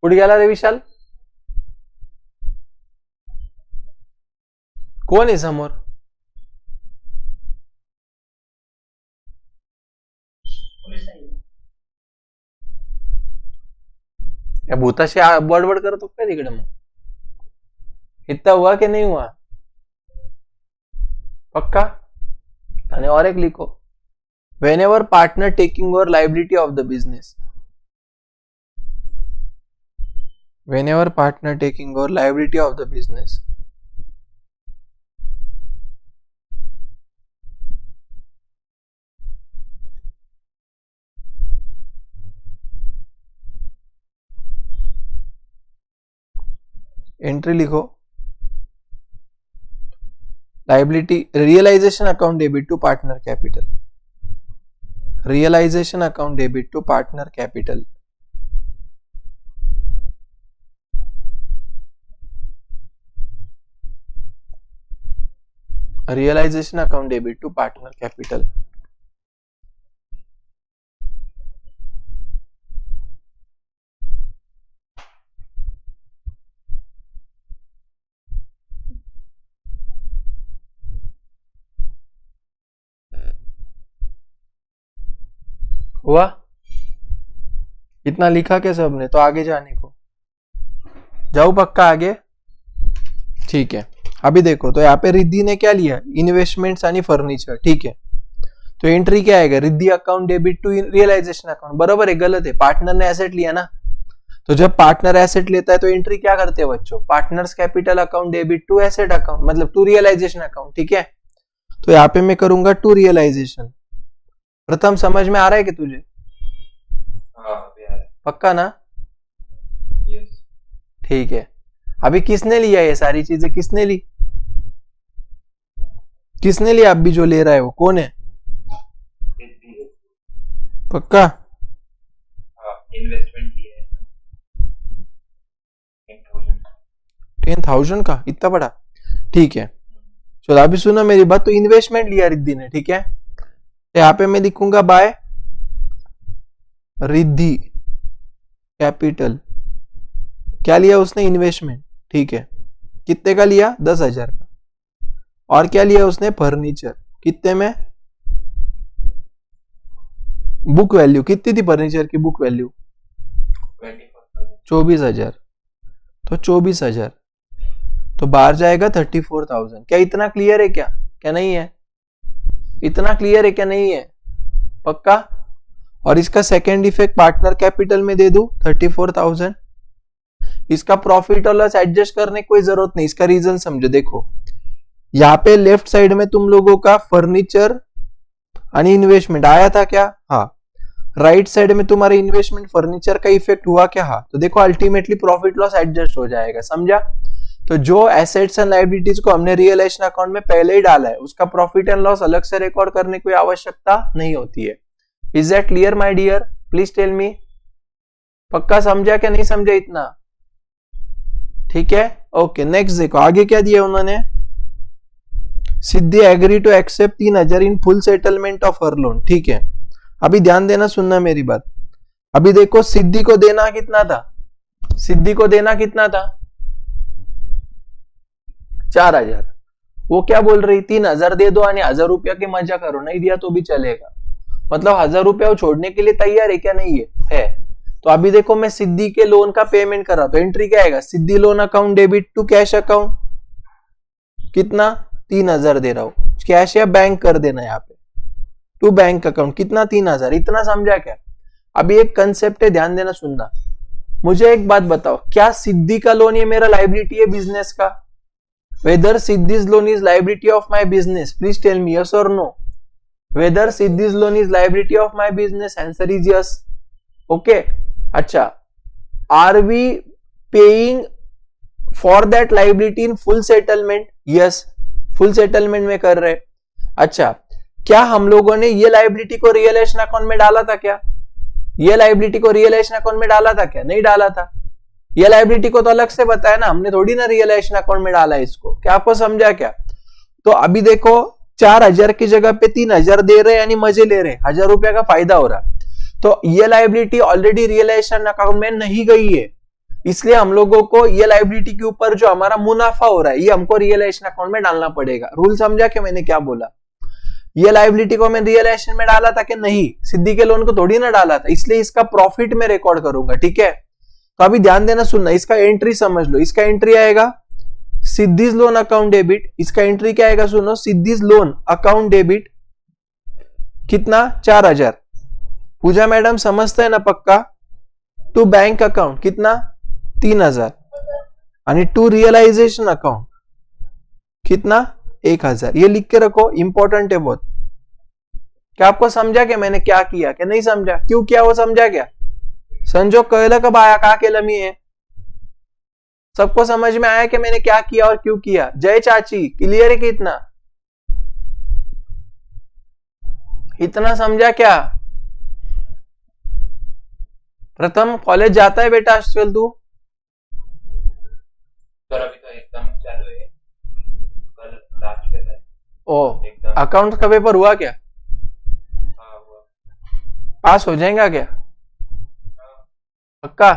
उठ गेला रे विशाल, कोण आहे समोर? या भूताशी बडबड करतो काय तिकडे? मग इतना हुआ कि नहीं हुआ? पक्का? आणि और एक लिखो, whenever partner taking over liability of the business, whenever partner taking over liability of the business, entry लिखो, liability realisation account debit to partner capital, realisation account debit to partner capital, realisation account debit to partner capital. हुआ? इतना लिखा क्या सबने? तो आगे जाने को जाओ, पक्का आगे, ठीक है। अभी देखो, तो यहाँ पे रिद्धि ने क्या लिया, इन्वेस्टमेंट्स यानी फर्नीचर, ठीक है। तो एंट्री क्या आएगा, Riddhi account debit to realisation account, बराबर है? गलत है, पार्टनर ने एसेट लिया ना, तो जब पार्टनर एसेट लेता है तो एंट्री क्या करते हैं बच्चों, partners capital account debit to asset account, मतलब टू रियलाइजेशन अकाउंट, ठीक है। तो यहाँ पे मैं करूंगा टू रियलाइजेशन। प्रथम समझ में आ रहा है कि तुझे? पक्का ना? यस, ठीक है। अभी किसने लिया ये सारी चीजें, किसने ली, किसने लिया? अभी जो ले रहा है वो कौन है? पक्का? हाँ। इन्वेस्टमेंट लिया है 10,000 का। 10,000 का इतना बड़ा, ठीक है। चलो अभी सुनो मेरी बात, तो इन्वेस्टमेंट लिया रिद्धि ने, ठीक है। तो यहाँ पे मैं लिखूंगा बाय रिद्धि कैपिटल, क्या लिया उसने, इन्वेस्टमेंट, ठीक है। कितने का लिया, 10,000 का। और क्या लिया उसने, फर्नीचर, कितने में, बुक वैल्यू कितनी थी फर्नीचर की, बुक वैल्यू 24,000, तो 24,000 तो बाहर जाएगा 34,000। क्या इतना क्लियर है, क्या क्या नहीं है, इतना क्लियर है क्या नहीं है, पक्का। और इसका सेकेंड इफेक्ट पार्टनर कैपिटल में दे दू 34,000। इसका प्रॉफिट और लॉस एडजस्ट करने की कोई जरूरत नहीं, इसका रीजन समझो। देखो यहाँ पे लेफ्ट साइड में तुम लोगों का फर्नीचर आणि इन्वेस्टमेंट आया था क्या, हाँ। राइट साइड में तुम्हारे इन्वेस्टमेंट फर्नीचर का इफेक्ट हुआ क्या, हाँ। तो देखो अल्टीमेटली प्रॉफिट लॉस एडजस्ट हो जाएगा, समझा। तो जो एसेट्स एंड लायबिलिटीज को हमने रियलाइजेशन अकाउंट में पहले ही डाला है, उसका प्रॉफिट एंड लॉस अलग से रिकॉर्ड करने की आवश्यकता नहीं होती है। Is that clear my dear, please tell me, पक्का समझा क्या नहीं समझा इतना, ठीक है। ओके नेक्स्ट देखो आगे क्या दिया उन्होंने, Siddhi agree to accept 3,000 in full settlement of her loan, ठीक है। अभी ध्यान देना, सुनना मेरी बात। अभी देखो सिद्धि को देना कितना था, सिद्धि को देना कितना था, 4,000। वो क्या बोल रही, 3,000 दे दो और 1,000 रुपया की मजा करो, नहीं दिया तो भी चलेगा। मतलब 1,000 रुपया वो छोड़ने के लिए तैयार है क्या, नहीं है। तो अभी देखो मैं सिद्धि के लोन का पेमेंट कर रहा, तो एंट्री क्या आएगा, Siddhi loan account debit to cash account, कितना 3,000 दे रहा हूं, कैश या बैंक कर देना यहाँ पे, टू बैंक अकाउंट कितना 3,000, इतना समझा क्या। अभी एक कंसेप्ट है, ध्यान देना सुनना। मुझे एक बात बताओ, क्या सिद्धि का लोन ये मेरा लाइबिलिटी है बिजनेस का, whether Siddhi's loan is liability of my business, please tell me yes और no, whether Siddhi's loan is liability of my business, answer is yes, okay. अच्छा, are we paying for that liability in full settlement, yes full settlement में कर रहे। अच्छा, क्या हम लोगों ने ये लाइबिलिटी को रियलाइजेशन अकाउंट में डाला था क्या, ये लाइबिलिटी को रियलाइजेशन अकाउंट में डाला था क्या, नहीं डाला था। ये लाइबिलिटी को तो अलग से बताया ना हमने, थोड़ी ना रियलाइजेशन अकाउंट में डाला इसको, क्या आपको समझा क्या। तो अभी देखो 4,000 की जगह पे 3,000 दे रहे यानी मजे ले रहे, 1,000 रुपया का फायदा हो रहा। तो ये लाइबिलिटी ऑलरेडी रियलाइजेशन अकाउंट में नहीं गई है, इसलिए हम लोगों को ये लाइबिलिटी के ऊपर जो हमारा मुनाफा हो रहा है ये हमको रियलाइजेशन अकाउंट में डालना पड़ेगा। रूल समझा कि मैंने क्या बोला, ये लाइबिलिटी को मैं रियलाइजेशन में डाला था कि नहीं, सिद्धि के लोन को थोड़ी ना डाला था, इसलिए इसका प्रॉफिट में रिकॉर्ड करूंगा, ठीक है। तो अभी ध्यान देना सुनना, इसका एंट्री समझ लो, इसका एंट्री आएगा सिद्धिज लोन अकाउंट डेबिट, इसका एंट्री क्या आएगा सुनो, सिद्धिज लोन अकाउंट डेबिट कितना 4,000, पूजा मैडम समझता है ना पक्का, टू बैंक अकाउंट कितना 3,000 आणि टू रियलाइजेशन अकाउंट कितना 1,000। ये लिख के रखो, इंपॉर्टेंट है बहुत। क्या आपको समझा क्या मैंने क्या किया, क्या नहीं समझा, क्यों किया वो समझा क्या, संजोग कळलं का बाया का केलं मी है, सबको समझ में आया कि मैंने क्या किया और क्यों किया। जय चाची क्लियर है कि इतना, इतना समझा क्या। प्रथम कॉलेज जाता है बेटा आजकल तू, सर अभी तो एग्जाम चालू है, कल लास्ट पेपर है। ओ एग्जाम अकाउंट का पेपर हुआ क्या, हाँ हुआ। पास हो जाएगा क्या, पक्का,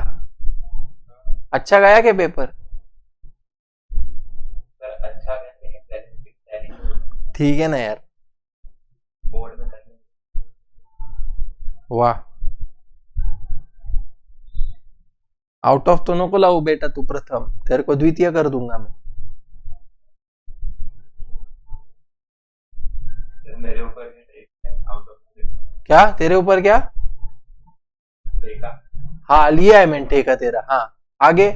अच्छा गया क्या पेपर, सर अच्छा कहते हैं, टैली ठीक है ना यार, बोर्ड में करने। वाह। आउट ऑफ तो नको लाऊ बेटा तू प्रथम, तेरे को द्वितीय कर दूंगा मैं। सर मेरे ऊपर आउट ऑफ क्या तेरे ऊपर क्या, देखा। हाँ लिया है मैंने ठेका तेरा, हाँ आगे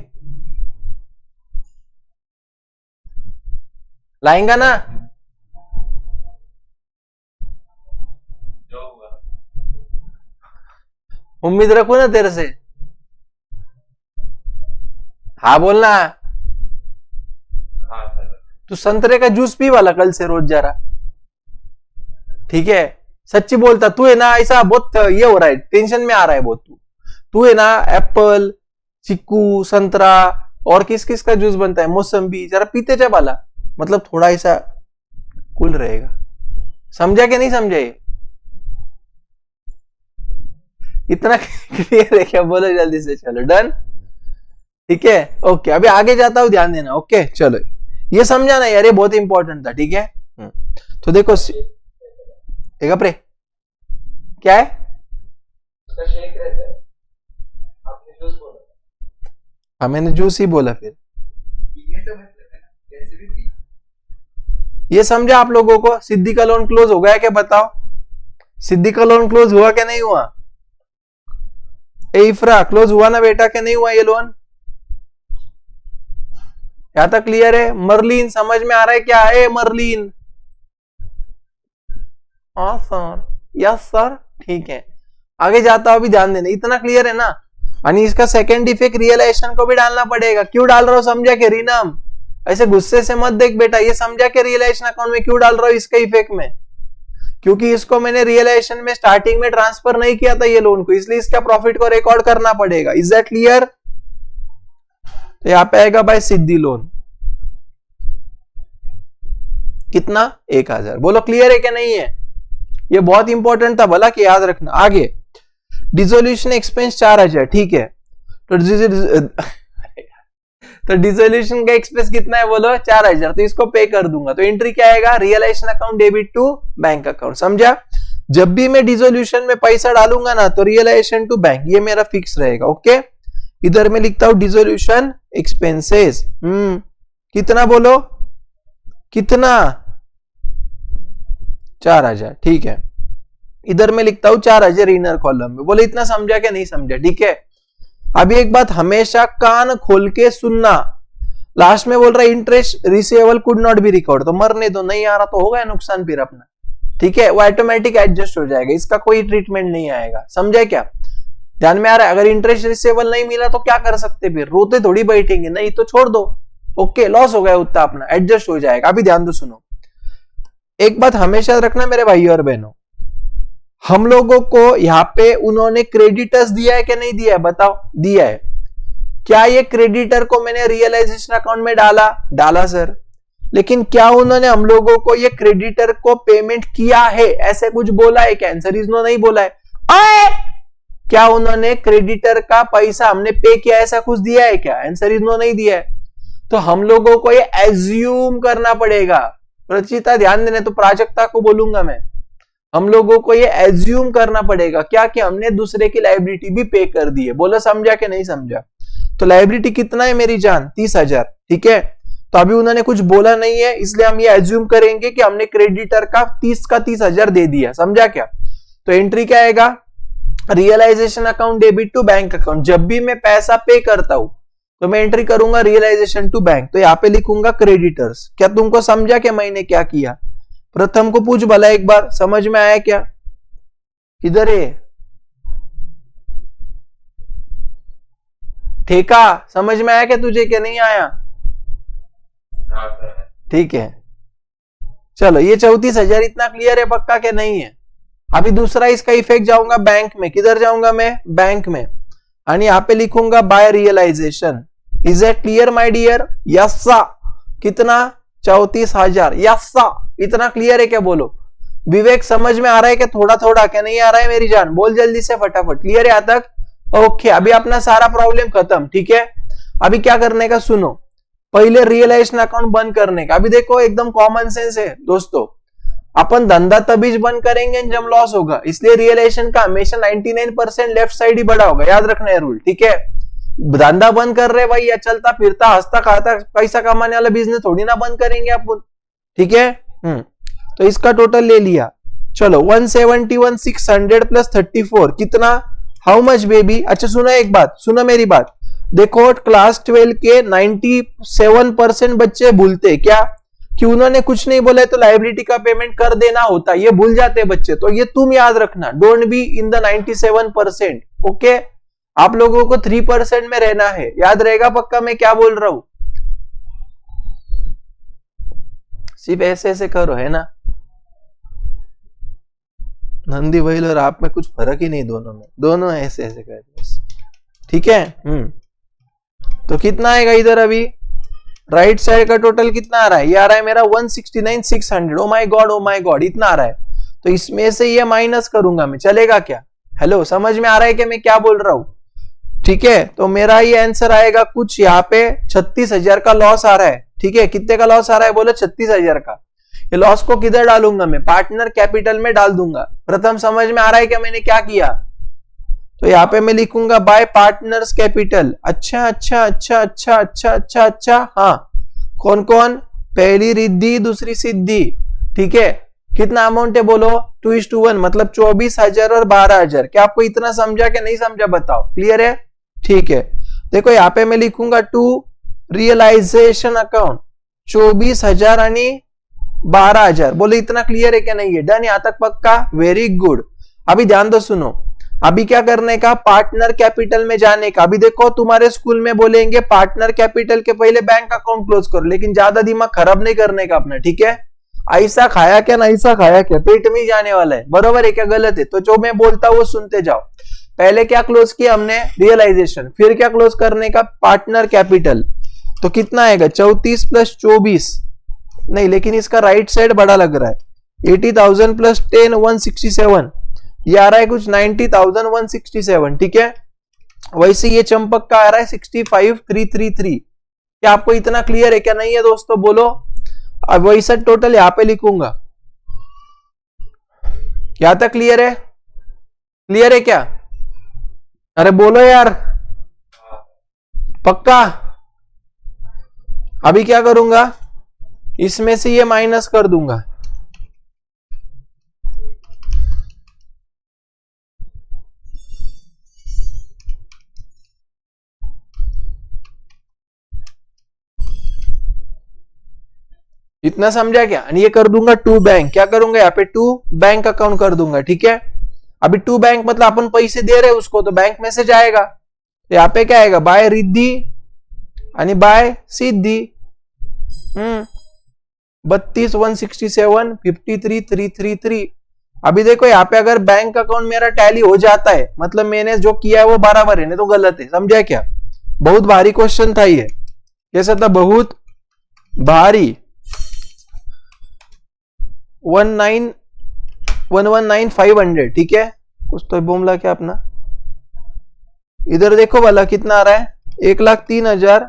लाएंगा ना, जो हुआ उम्मीद रखू ना तेरे से, हाँ बोलना। हाँ सर। तू संतरे का जूस पी वाला कल से रोज जरा, ठीक है, सच्ची बोलता तू है ना, ऐसा बहुत ये हो रहा है, टेंशन में आ रहा है बहुत तू, तू है ना एप्पल, चिक्कू, संतरा और किस किस का जूस बनता है, मौसम्बी, जरा पीते जा बाला, मतलब थोड़ा ऐसा कूल रहेगा। समझा कि नहीं समझा? ये इतना क्लियर है क्या? बोलो जल्दी से, चलो डन, ठीक है, ओके। अभी आगे जाता हूं, ध्यान देना, ओके चलो। ये समझा ना यार, ये बहुत इंपॉर्टेंट था, ठीक है। तो देखो एक प्रे क्या है, उसका शेक रहता है, आपने जूस बोला। हाँ मैंने जूस ही बोला। फिर पीने से मतलब है ना, कैसे भी पी। ये समझा आप लोगों को? सिद्धि का लोन क्लोज हो गया क्या? बताओ, सिद्धि का लोन क्लोज हुआ क्या नहीं हुआ? इफ्रा क्लोज हुआ ना बेटा, क्या नहीं हुआ ये लोन? यहां तक क्लियर है? मर्लिन समझ में आ रहा है क्या है? मर्लिन हाँ सर, यस सर, ठीक है। आगे जाता हूं, अभी ध्यान देना, इतना क्लियर है ना। यानी इसका सेकंड इफेक्ट रियलाइजेशन को भी डालना पड़ेगा। क्यों डाल रहा हूं समझा के रीनम? ऐसे गुस्से से मत देख बेटा, ये समझा के रियलाइजेशन अकाउंट में क्यों डाल रहा हूं इसका इफेक्ट में? क्योंकि इसको मैंने रियलाइजेशन में स्टार्टिंग में ट्रांसफर नहीं किया था ये लोन को, इसलिए इसका प्रॉफिट को रिकॉर्ड करना पड़ेगा। Is that clear? तो यहां पे आएगा भाई सिद्धि लोन, कितना? 1000। बोलो क्लियर है क्या नहीं है? ये बहुत इंपॉर्टेंट था भला कि याद रखना। आगे डिसोल्यूशन एक्सपेंस 4000, ठीक है। तो डिसोल्यूशन का एक्सपेंस कितना है बोलो? 4000। तो इसको पे कर दूंगा, तो एंट्री क्या आएगा? Realisation account debit to bank account. समझा? जब भी मैं डिसोल्यूशन में पैसा डालूंगा ना, तो रियलाइजेशन टू बैंक ये मेरा फिक्स रहेगा, ओके। इधर मैं लिखता हूं डिसोल्यूशन एक्सपेंसेस, कितना बोलो? कितना? 4000, ठीक है। इधर मैं लिखता हूं 4000 इनर कॉलम में। बोले इतना समझा क्या नहीं समझा? ठीक है। अभी एक बात हमेशा कान खोल के सुनना, लास्ट में बोल रहा है interest receivable could not be record, तो मरने दो, नहीं आ रहा तो होगा नुकसान फिर अपना, ठीक है। वो ऑटोमेटिक एडजस्ट हो जाएगा, इसका कोई ट्रीटमेंट नहीं आएगा। समझे क्या? ध्यान में आ रहा है? अगर इंटरेस्ट रिसीवेबल नहीं मिला तो क्या कर सकते? फिर रोते थोड़ी बैठेंगे, नहीं तो छोड़ दो, ओके, लॉस हो गया उतना, अपना एडजस्ट हो जाएगा। अभी ध्यान दो, सुनो, एक बात हमेशा रखना मेरे भाइयों और बहनों, हम लोगों को यहाँ पे उन्होंने क्रेडिटर्स दिया है कि नहीं दिया है? बताओ, दिया है। क्या ये क्रेडिटर को मैंने रियलाइजेशन अकाउंट में डाला सर, लेकिन क्या उन्होंने हम लोगों को ये क्रेडिटर को पेमेंट किया है ऐसे कुछ बोला है क्या? आंसर इज नो, नहीं बोला है। क्या उन्होंने क्रेडिटर का पैसा हमने पे किया ऐसा कुछ दिया है क्या? आंसर इज नो, नहीं दिया है। तो हम लोगों को ये एज्यूम करना पड़ेगा। रचिता ध्यान देने, तो प्राजक्ता को बोलूंगा मैं, हम लोगों को ये एज्यूम करना पड़ेगा क्या कि हमने दूसरे की लायबिलिटी भी पे कर दी है। बोलो समझा कि नहीं समझा? तो लायबिलिटी कितना है मेरी जान? 30,000, ठीक है। तो अभी उन्होंने कुछ बोला नहीं है, इसलिए हम ये एज्यूम करेंगे कि हमने क्रेडिटर का 30,000 दे दिया। समझा क्या? तो एंट्री क्या आएगा? Realisation account debit to bank account. जब भी मैं पैसा पे करता हूं तो मैं एंट्री करूंगा रियलाइजेशन टू बैंक, तो यहां पे लिखूंगा क्रेडिटर्स। क्या तुमको समझा कि मैंने क्या किया? प्रथम को पूछ भला एक बार, समझ में आया क्या? किधर है ठेका? समझ में आया क्या तुझे, क्या नहीं आया? हाँ सर। ठीक है, चलो ये 34,000 इतना क्लियर है पक्का क्या नहीं है? अभी दूसरा इसका इफेक्ट जाऊंगा बैंक में। किधर जाऊंगा मैं? बैंक में, और यहां पे लिखूंगा by realisation. Is it clear my dear? Yes. कितना? 34,000। यस, इतना क्लियर है क्या? बोलो विवेक, समझ में आ रहा है क्या? थोड़ा थोड़ा क्या नहीं आ रहा है मेरी जान? बोल जल्दी से फटाफट। क्लियर है यहां तक? ओके, अभी अपना सारा प्रॉब्लम खत्म, ठीक है। अभी क्या करने का सुनो, पहले रियलाइजेशन अकाउंट बंद करने का। अभी देखो एकदम कॉमन सेंस है दोस्तों, अपन धंधा तभी बंद करेंगे जब लॉस होगा, इसलिए रियलाइजेशन का हमेशा 99% लेफ्ट साइड ही बड़ा होगा, याद रखना है रूल, ठीक है। धंधा बंद कर रहे भाई, या चलता फिरता हंसता खाता पैसा कमाने वाला बिजनेस थोड़ी ना बंद करेंगे अपन, ठीक है। तो इसका टोटल ले लिया, चलो 171,600 प्लस 34 कितना? How much baby? अच्छा सुनो एक बात, सुनो मेरी बात, देखो क्लास 12 के 97% बच्चे भूलते क्या कि उन्होंने कुछ नहीं बोला है तो लायबिलिटी का पेमेंट कर देना होता, ये भूल जाते बच्चे। तो ये तुम याद रखना, don't be in the 97%, okay. आप लोगों को 3% में रहना है, याद रहेगा पक्का मैं क्या बोल रहा हूं? सिर्फ ऐसे ऐसे करो, है ना। नंदी वहील और आप में कुछ फर्क ही नहीं, दोनों में, दोनों ऐसे ऐसे कर। ठीक है। तो कितना आएगा इधर अभी राइट साइड का टोटल कितना आ रहा है, ये आ रहा है मेरा 169,600। ओ माय गॉड इतना आ रहा है। तो इसमें से ये माइनस करूंगा मैं, चलेगा क्या? हेलो, समझ में आ रहा है कि मैं क्या बोल रहा हूं? ठीक है, तो मेरा ये आंसर आएगा कुछ यहाँ पे 36,000 का लॉस आ रहा है। ठीक है, कितने का लॉस आ रहा है बोलो? 36,000 का। ये लॉस को किधर डालूंगा मैं? पार्टनर कैपिटल में डाल दूंगा। प्रथम समझ में आ रहा है कि मैंने क्या किया? तो यहाँ पे मैं लिखूंगा बाय पार्टनर्स कैपिटल। अच्छा अच्छा अच्छा अच्छा अच्छा अच्छा अच्छा, हाँ। कौन कौन? पहली रिद्धि, दूसरी सिद्धि। ठीक है, कितना अमाउंट है बोलो? 2:1, मतलब 24,000 और 12,000। क्या आपको इतना समझा कि नहीं समझा? बताओ, क्लियर है? ठीक है, देखो यहाँ पे मैं लिखूंगा टू रियलाइजेशन अकाउंट 24,000 आणि 12,000। बोलो इतना क्लियर है क्या नहीं है? डन, यहां तक पक्का? Very good. अभी ध्यान दो, सुनो। अभी क्या करने का? पार्टनर कैपिटल में जाने का। अभी देखो, तुम्हारे स्कूल में बोलेंगे पार्टनर कैपिटल के पहले बैंक अकाउंट क्लोज करो, लेकिन ज्यादा दिमाग खराब नहीं करने का अपना। ठीक है, ऐसा खाया क्या ना ऐसा खाया क्या, पेट में ही जाने वाला है। बरोबर है क्या गलत है? तो जो मैं बोलता हूं वो सुनते जाओ। पहले क्या क्लोज किया हमने? रियलाइजेशन। फिर क्या क्लोज करने का? Partner capital. तो कितना आएगा? 34 + 24 नहीं, लेकिन इसका राइट साइड बड़ा लग रहा है। 80,000 + 10 167, ये आ रहा है कुछ 90,167। ठीक है, वैसे ये चंपक का आ रहा है 65,333। क्या आपको इतना क्लियर है क्या नहीं है दोस्तों? बोलो। अब वैसा टोटल यहां पे लिखूंगा। यहां तक क्लियर है? क्लियर है क्या? अरे बोलो यार, पक्का? अभी क्या करूंगा? इसमें से ये माइनस कर दूंगा। इतना समझा क्या? ये कर दूंगा टू बैंक। क्या करूंगा यहाँ पे? टू बैंक अकाउंट कर दूंगा। ठीक है, अभी टू बैंक मतलब अपन पैसे दे रहे हैं उसको, तो बैंक में से जाएगा। तो यहाँ पे क्या आएगा? बाय रिद्धि आणि बाय सिद्धि। 32,167 53,333। अभी देखो यहाँ पे अगर बैंक अकाउंट मेरा टैली हो जाता है, मतलब मैंने जो किया है वो बराबर है, नहीं तो गलत है। समझा क्या? बहुत भारी क्वेश्चन था ये। कैसा था? बहुत भारी। 119,500। ठीक है, कुछ तो बोमला क्या अपना। इधर देखो वाला कितना आ रहा है? 1,03,000।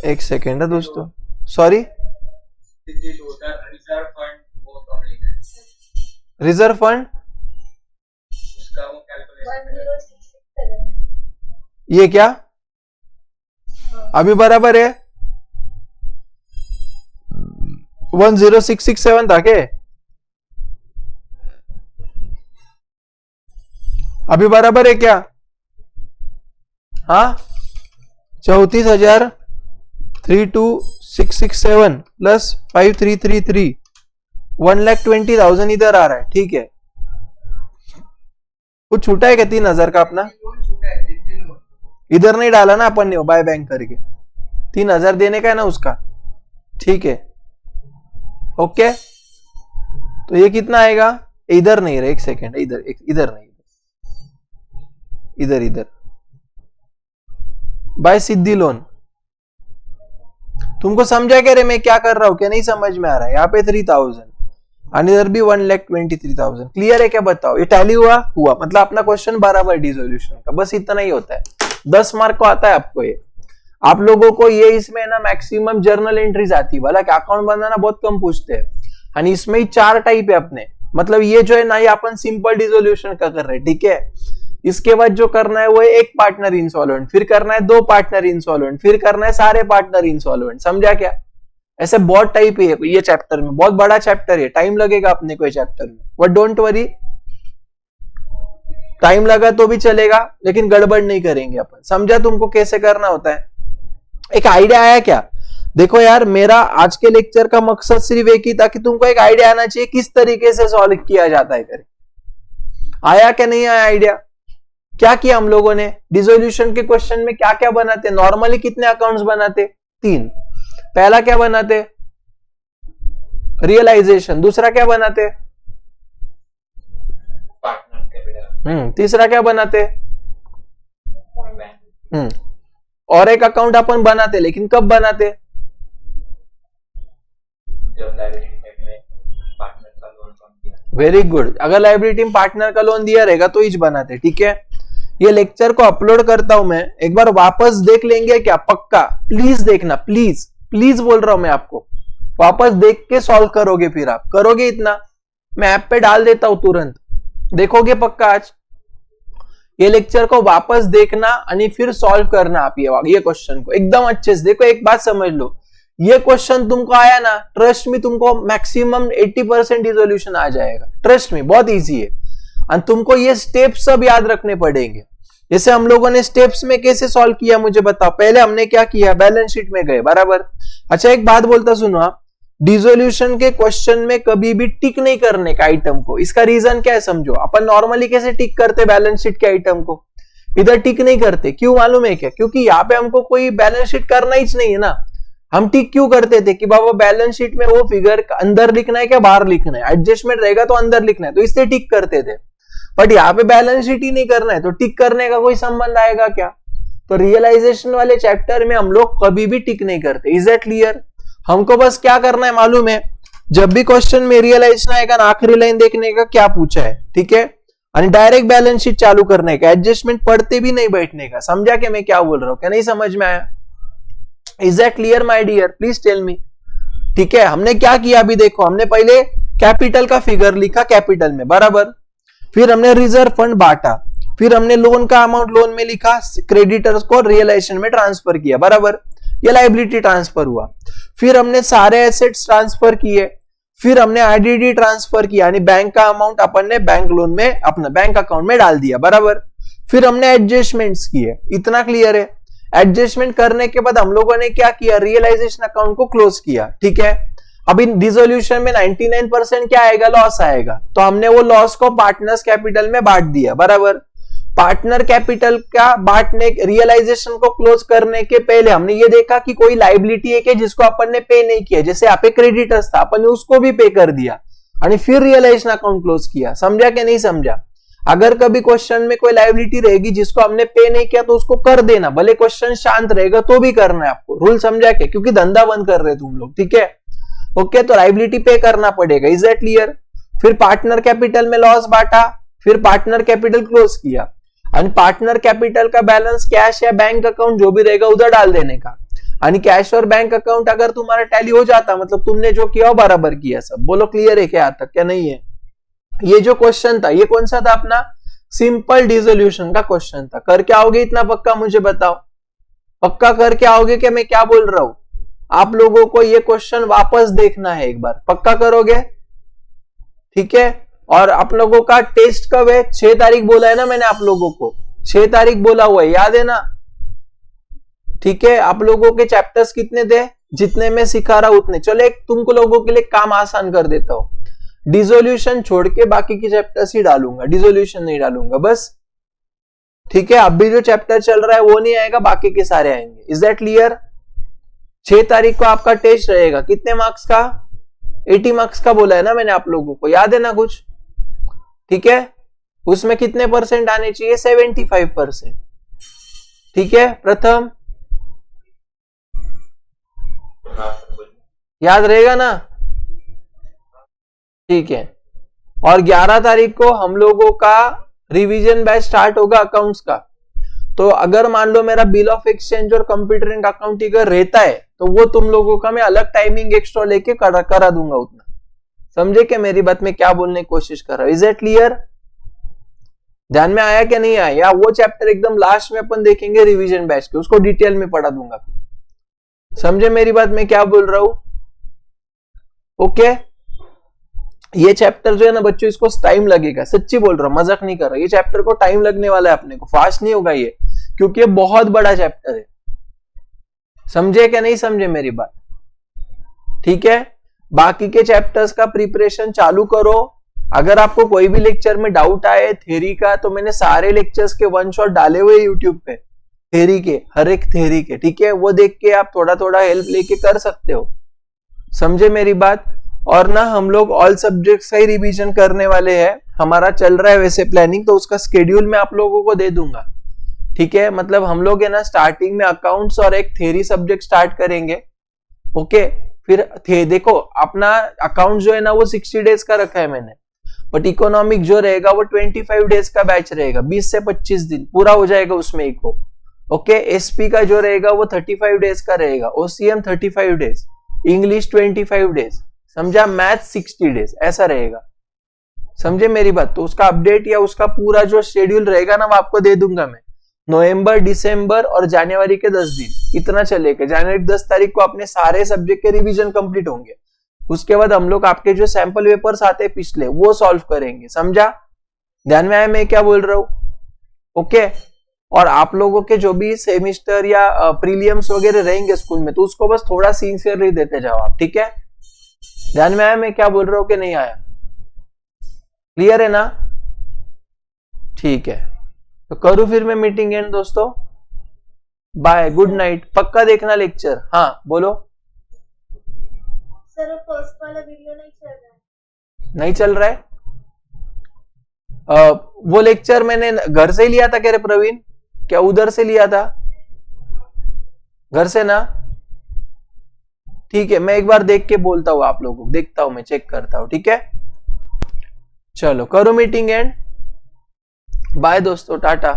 एक सेकेंड है दोस्तों, सॉरी। रिजर्व फंड ये क्या अभी बराबर है? 10667 था के? अभी बराबर है क्या? हाँ, 34,32,667 + 5333 1,20,000 इधर आ रहा है। ठीक है, कुछ छूटा है क्या 3,000 का अपना? इधर नहीं डाला ना अपन ने बाय बैंक करके। 3,000 देने का है ना उसका। ठीक है, ओके। तो ये कितना आएगा? इधर नहीं रहा, एक सेकेंड, इधर नहीं, इधर बाय सिद्धि लोन। तुमको समझा क्या रे मैं क्या कर रहा हूं? क्या नहीं समझ में आ रहा है? यहाँ पे 3,000 और इधर भी 1,23,000। क्लियर है क्या? बताओ, ये टैली हुआ मतलब अपना क्वेश्चन बराबर डिसोल्यूशन का। बस इतना ही होता है, 10 मार्क को आता है आपको ये। आप लोगों को ये इसमें ना मैक्सिमम जर्नल एंट्रीज आती है, भला अकाउंट बनाना बहुत कम पूछते हैं। और इसमें ही 4 टाइप है अपने, मतलब ये जो है ना, ये अपन सिंपल डिसोल्यूशन का कर रहे हैं। ठीक है, इसके बाद जो करना है वो है एक पार्टनर इंसॉल्वेंट, फिर करना है 2 पार्टनर इंसॉल्वेंट, फिर करना है सारे पार्टनर इंसॉल्वेंट। समझा क्या? ऐसे बहुत टाइप है ये चैप्टर में, बहुत बड़ा चैप्टर है, टाइम लगेगा अपने को ये चैप्टर में। बट डोंट वरी, टाइम लगा तो भी चलेगा, लेकिन गड़बड़ नहीं करेंगे अपन। समझा तुमको कैसे करना होता है? एक आइडिया आया क्या? देखो यार, मेरा आज के लेक्चर का मकसद सिर्फ एक ही था कि तुमको एक आइडिया आना चाहिए किस तरीके से सॉल्व किया जाता है करके। आया क्या नहीं आया आइडिया? क्या किया हम लोगों ने? डिसोल्यूशन के क्वेश्चन में क्या क्या बनाते? नॉर्मली कितने अकाउंट्स बनाते? 3। पहला क्या बनाते? रियलाइजेशन। दूसरा क्या बनाते? तीसरा क्या बनाते? और एक अकाउंट अपन बनाते, लेकिन कब बनाते? जब लाइबिलिटी टाइप में पार्टनर का लोन कम दिया। वेरी गुड, अगर लाइबिलिटी में पार्टनर का लोन दिया रहेगा तो इज बनाते। ठीक है, ये लेक्चर को अपलोड करता हूं मैं, एक बार वापस देख लेंगे क्या? पक्का प्लीज देखना, प्लीज प्लीज बोल रहा हूं मैं आपको, वापस देख के सॉल्व करोगे। फिर आप करोगे इतना, मैं ऐप पे डाल देता हूं, तुरंत देखोगे पक्का। आज ये लेक्चर को वापस देखना और फिर सॉल्व करना आप ये क्वेश्चन को एकदम अच्छे से। देखो एक बात समझ लो, ये क्वेश्चन तुमको आया ना, ट्रस्ट में तुमको मैक्सिमम 80% रिजोल्यूशन आ जाएगा। ट्रस्ट में बहुत इजी है, और तुमको ये स्टेप्स सब याद रखने पड़ेंगे। जैसे हम लोगों ने स्टेप्स में कैसे सॉल्व किया मुझे बताओ। पहले हमने क्या किया, बैलेंस शीट में गए, बराबर। अच्छा एक बात बोलता सुनो आप, डिसोल्यूशन के क्वेश्चन में कभी भी टिक नहीं करने का आइटम को। इसका रीजन क्या है समझो। अपन नॉर्मली कैसे टिक करते बैलेंस शीट के आइटम को, इधर टिक नहीं करते। क्यों मालूम है क्या? क्योंकि यहाँ पे हमको कोई बैलेंस शीट करना ही नहीं है ना। हम टिक क्यों करते थे कि बाबा बैलेंस शीट में वो फिगर अंदर लिखना है क्या बाहर लिखना है, एडजस्टमेंट रहेगा तो अंदर लिखना है, तो इसलिए टिक करते थे। बट यहाँ पे बैलेंस शीट ही नहीं करना है, तो टिक करने का कोई संबंध आएगा क्या? तो रियलाइजेशन वाले चैप्टर में हम लोग कभी भी टिक नहीं करते। Is that clear? हमको बस क्या करना है मालूम है, जब भी क्वेश्चन में रियलाइजेशन आएगा ना, आखिरी लाइन देखने का क्या पूछा है, ठीक है, और डायरेक्ट बैलेंस शीट चालू करने का, एडजस्टमेंट पढ़ते भी नहीं बैठने का। समझा कि मैं क्या बोल रहा हूं? क्या नहीं समझ में आया? Is that clear my dear? Please tell me. ठीक है, हमने क्या किया अभी देखो, हमने पहले कैपिटल का फिगर लिखा कैपिटल में, बराबर। फिर हमने रिजर्व फंड बांटा, फिर हमने लोन का अमाउंट लोन में लिखा, क्रेडिटर्स को रियलाइजेशन में ट्रांसफर किया, बराबर। ये लायबिलिटी ट्रांसफर हुआ। फिर हमने सारे एसेट्स ट्रांसफर किए, फिर हमने आईडीडी ट्रांसफर किया, यानी बैंक का अमाउंट अपन ने बैंक लोन में अपना बैंक अकाउंट में डाल दिया, बराबर। फिर हमने एडजस्टमेंट्स किए। इतना क्लियर है? एडजस्टमेंट करने के बाद हम लोगों ने क्या किया, रियलाइजेशन अकाउंट को क्लोज किया। ठीक है, अभी डिसोल्यूशन में 99% क्या आएगा, लॉस आएगा, तो हमने वो लॉस को पार्टनर्स कैपिटल में बांट दिया, बराबर। पार्टनर कैपिटल का बांटने, रियलाइजेशन को क्लोज करने के पहले हमने ये देखा कि कोई लायबिलिटी है कि जिसको अपन ने पे नहीं किया, जैसे यहाँ पे क्रेडिटर्स था, अपन ने उसको भी पे कर दिया और फिर रियलाइजेशन अकाउंट क्लोज किया। समझा कि नहीं समझा? अगर कभी क्वेश्चन में कोई लायबिलिटी रहेगी जिसको हमने पे नहीं किया तो उसको कर देना, भले क्वेश्चन शांत रहेगा तो भी करना है आपको। रूल समझा के? क्योंकि धंधा बंद कर रहे तुम लोग, ठीक है। ओके, तो लायबिलिटी पे करना पड़ेगा। Is that clear? फिर पार्टनर कैपिटल में लॉस बांटा, फिर पार्टनर कैपिटल क्लोज किया, और पार्टनर कैपिटल का बैलेंस कैश या बैंक अकाउंट जो भी रहेगा उधर डाल देने का। यानी कैश और बैंक अकाउंट अगर तुम्हारा टैली हो जाता, मतलब तुमने जो किया वो बराबर किया। सब बोलो क्लियर है क्या यहाँ तक? क्या नहीं है? ये जो क्वेश्चन था ये कौन सा था अपना? सिंपल डिसोल्यूशन का क्वेश्चन था। करके आओगे इतना पक्का मुझे बताओ? पक्का करके आओगे कि मैं क्या बोल रहा हूं? आप लोगों को ये क्वेश्चन वापस देखना है एक बार, पक्का करोगे? ठीक है, और आप लोगों का टेस्ट कब है? 6 तारीख बोला है ना मैंने आप लोगों को, 6 तारीख बोला हुआ है, याद है ना? ठीक है, आप लोगों के चैप्टर्स कितने थे? जितने मैं सिखा रहा हूं उतने। चलो एक तुमको लोगों के लिए काम आसान कर देता हूं, डिसोल्यूशन छोड़ के बाकी के चैप्टर्स ही डालूंगा, डिसोल्यूशन नहीं डालूंगा बस। ठीक है, अभी जो चैप्टर चल रहा है वो नहीं आएगा, बाकी के सारे आएंगे। Is that clear? 6 तारीख को आपका टेस्ट रहेगा, कितने मार्क्स का? 80 मार्क्स का बोला है ना मैंने आप लोगों को, याद है ना कुछ? ठीक है, उसमें कितने परसेंट आने चाहिए? 75%। ठीक है, प्रथम याद रहेगा ना? ठीक है, और 11 तारीख को हम लोगों का रिवीजन बैच स्टार्ट होगा अकाउंट्स का। तो अगर मान लो मेरा बिल ऑफ एक्सचेंज और कंप्यूटर एंड अकाउंटिंग रहता है तो वो तुम लोगों का मैं अलग टाइमिंग एक्स्ट्रा लेके करा दूंगा उतना। समझे क्या मेरी बात में क्या बोलने की कोशिश कर रहा हूं? Is it clear? ध्यान में आया क्या नहीं आया? वो चैप्टर एकदम लास्ट में अपन देखेंगे रिवीजन बैच के, उसको डिटेल में पढ़ा दूंगा। समझे मेरी बात में क्या बोल रहा हूं? ओके, ये चैप्टर जो है ना बच्चों, इसको टाइम लगेगा, सच्ची बोल रहा हूं, मजाक नहीं कर रहा। ये चैप्टर को टाइम लगने वाला है अपने को, फास्ट नहीं होगा ये, क्योंकि ये बहुत बड़ा चैप्टर है। समझे क्या नहीं समझे मेरी बात? ठीक है, बाकी के चैप्टर्स का प्रिपरेशन चालू करो। अगर आपको कोई भी लेक्चर में डाउट आए थ्योरी का, तो मैंने सारे लेक्चर्स के वन शॉट डाले हुए यूट्यूब पे, थ्योरी के, हर एक थ्योरी के। ठीक है, वो देख के आप थोड़ा थोड़ा हेल्प लेके कर सकते हो। समझे मेरी बात? और ना हम लोग ऑल सब्जेक्ट्स का ही रिवीजन करने वाले हैं, हमारा चल रहा है वैसे प्लानिंग, तो उसका स्केड्यूल मैं आप लोगों को दे दूंगा। ठीक है, मतलब हम लोग है ना स्टार्टिंग में अकाउंट्स और एक थ्योरी सब्जेक्ट स्टार्ट करेंगे। ओके, फिर देखो अपना अकाउंट जो है ना वो 60 डेज का रखा है मैंने, बट इकोनॉमिक जो रहेगा वो 25 डेज का बैच रहेगा, 20 से 25 दिन पूरा हो जाएगा उसमें इको। ओके, एसपी का जो रहेगा वो 35 डेज का रहेगा, ओसीएम 35 डेज, इंग्लिश 25 डेज, समझा, मैथ 60 डेज, ऐसा रहेगा, समझे मेरी बात। तो उसका अपडेट या उसका पूरा जो शेड्यूल रहेगा ना वो आपको दे दूंगा मैं, नवंबर, दिसंबर और जनवरी के 10 दिन इतना चलेगा। जनवरी 10 तारीख को अपने सारे सब्जेक्ट के रिवीजन कंप्लीट होंगे, उसके बाद हम लोग आपके जो सैंपल पेपर्स आते हैं पिछले वो सॉल्व करेंगे, समझा, ध्यान में आया मैं क्या बोल रहा हूं? ओके, और आप लोगों के जो भी सेमिस्टर या प्रीलियम्स वगैरह रहेंगे स्कूल में, तो उसको बस थोड़ा सिंसियरली देते जाओ आप, ठीक है, ध्यान में आया मैं क्या बोल रहा हूं कि नहीं आया? क्लियर है ना? ठीक है, तो करूं फिर मैं मीटिंग एंड दोस्तों, बाय, गुड नाइट, पक्का देखना लेक्चर। हाँ बोलो। सर फर्स्ट वाला वीडियो नहीं चल रहा है। नहीं चल रहा है? वो लेक्चर मैंने घर से ही लिया था, कह रहे प्रवीण, क्या उधर से लिया था? घर से ना? ठीक है, मैं एक बार देख के बोलता हूं आप लोगों को, देखता हूं मैं, चेक करता हूं, ठीक है, चलो करो मीटिंग एंड, बाय दोस्तों, टाटा।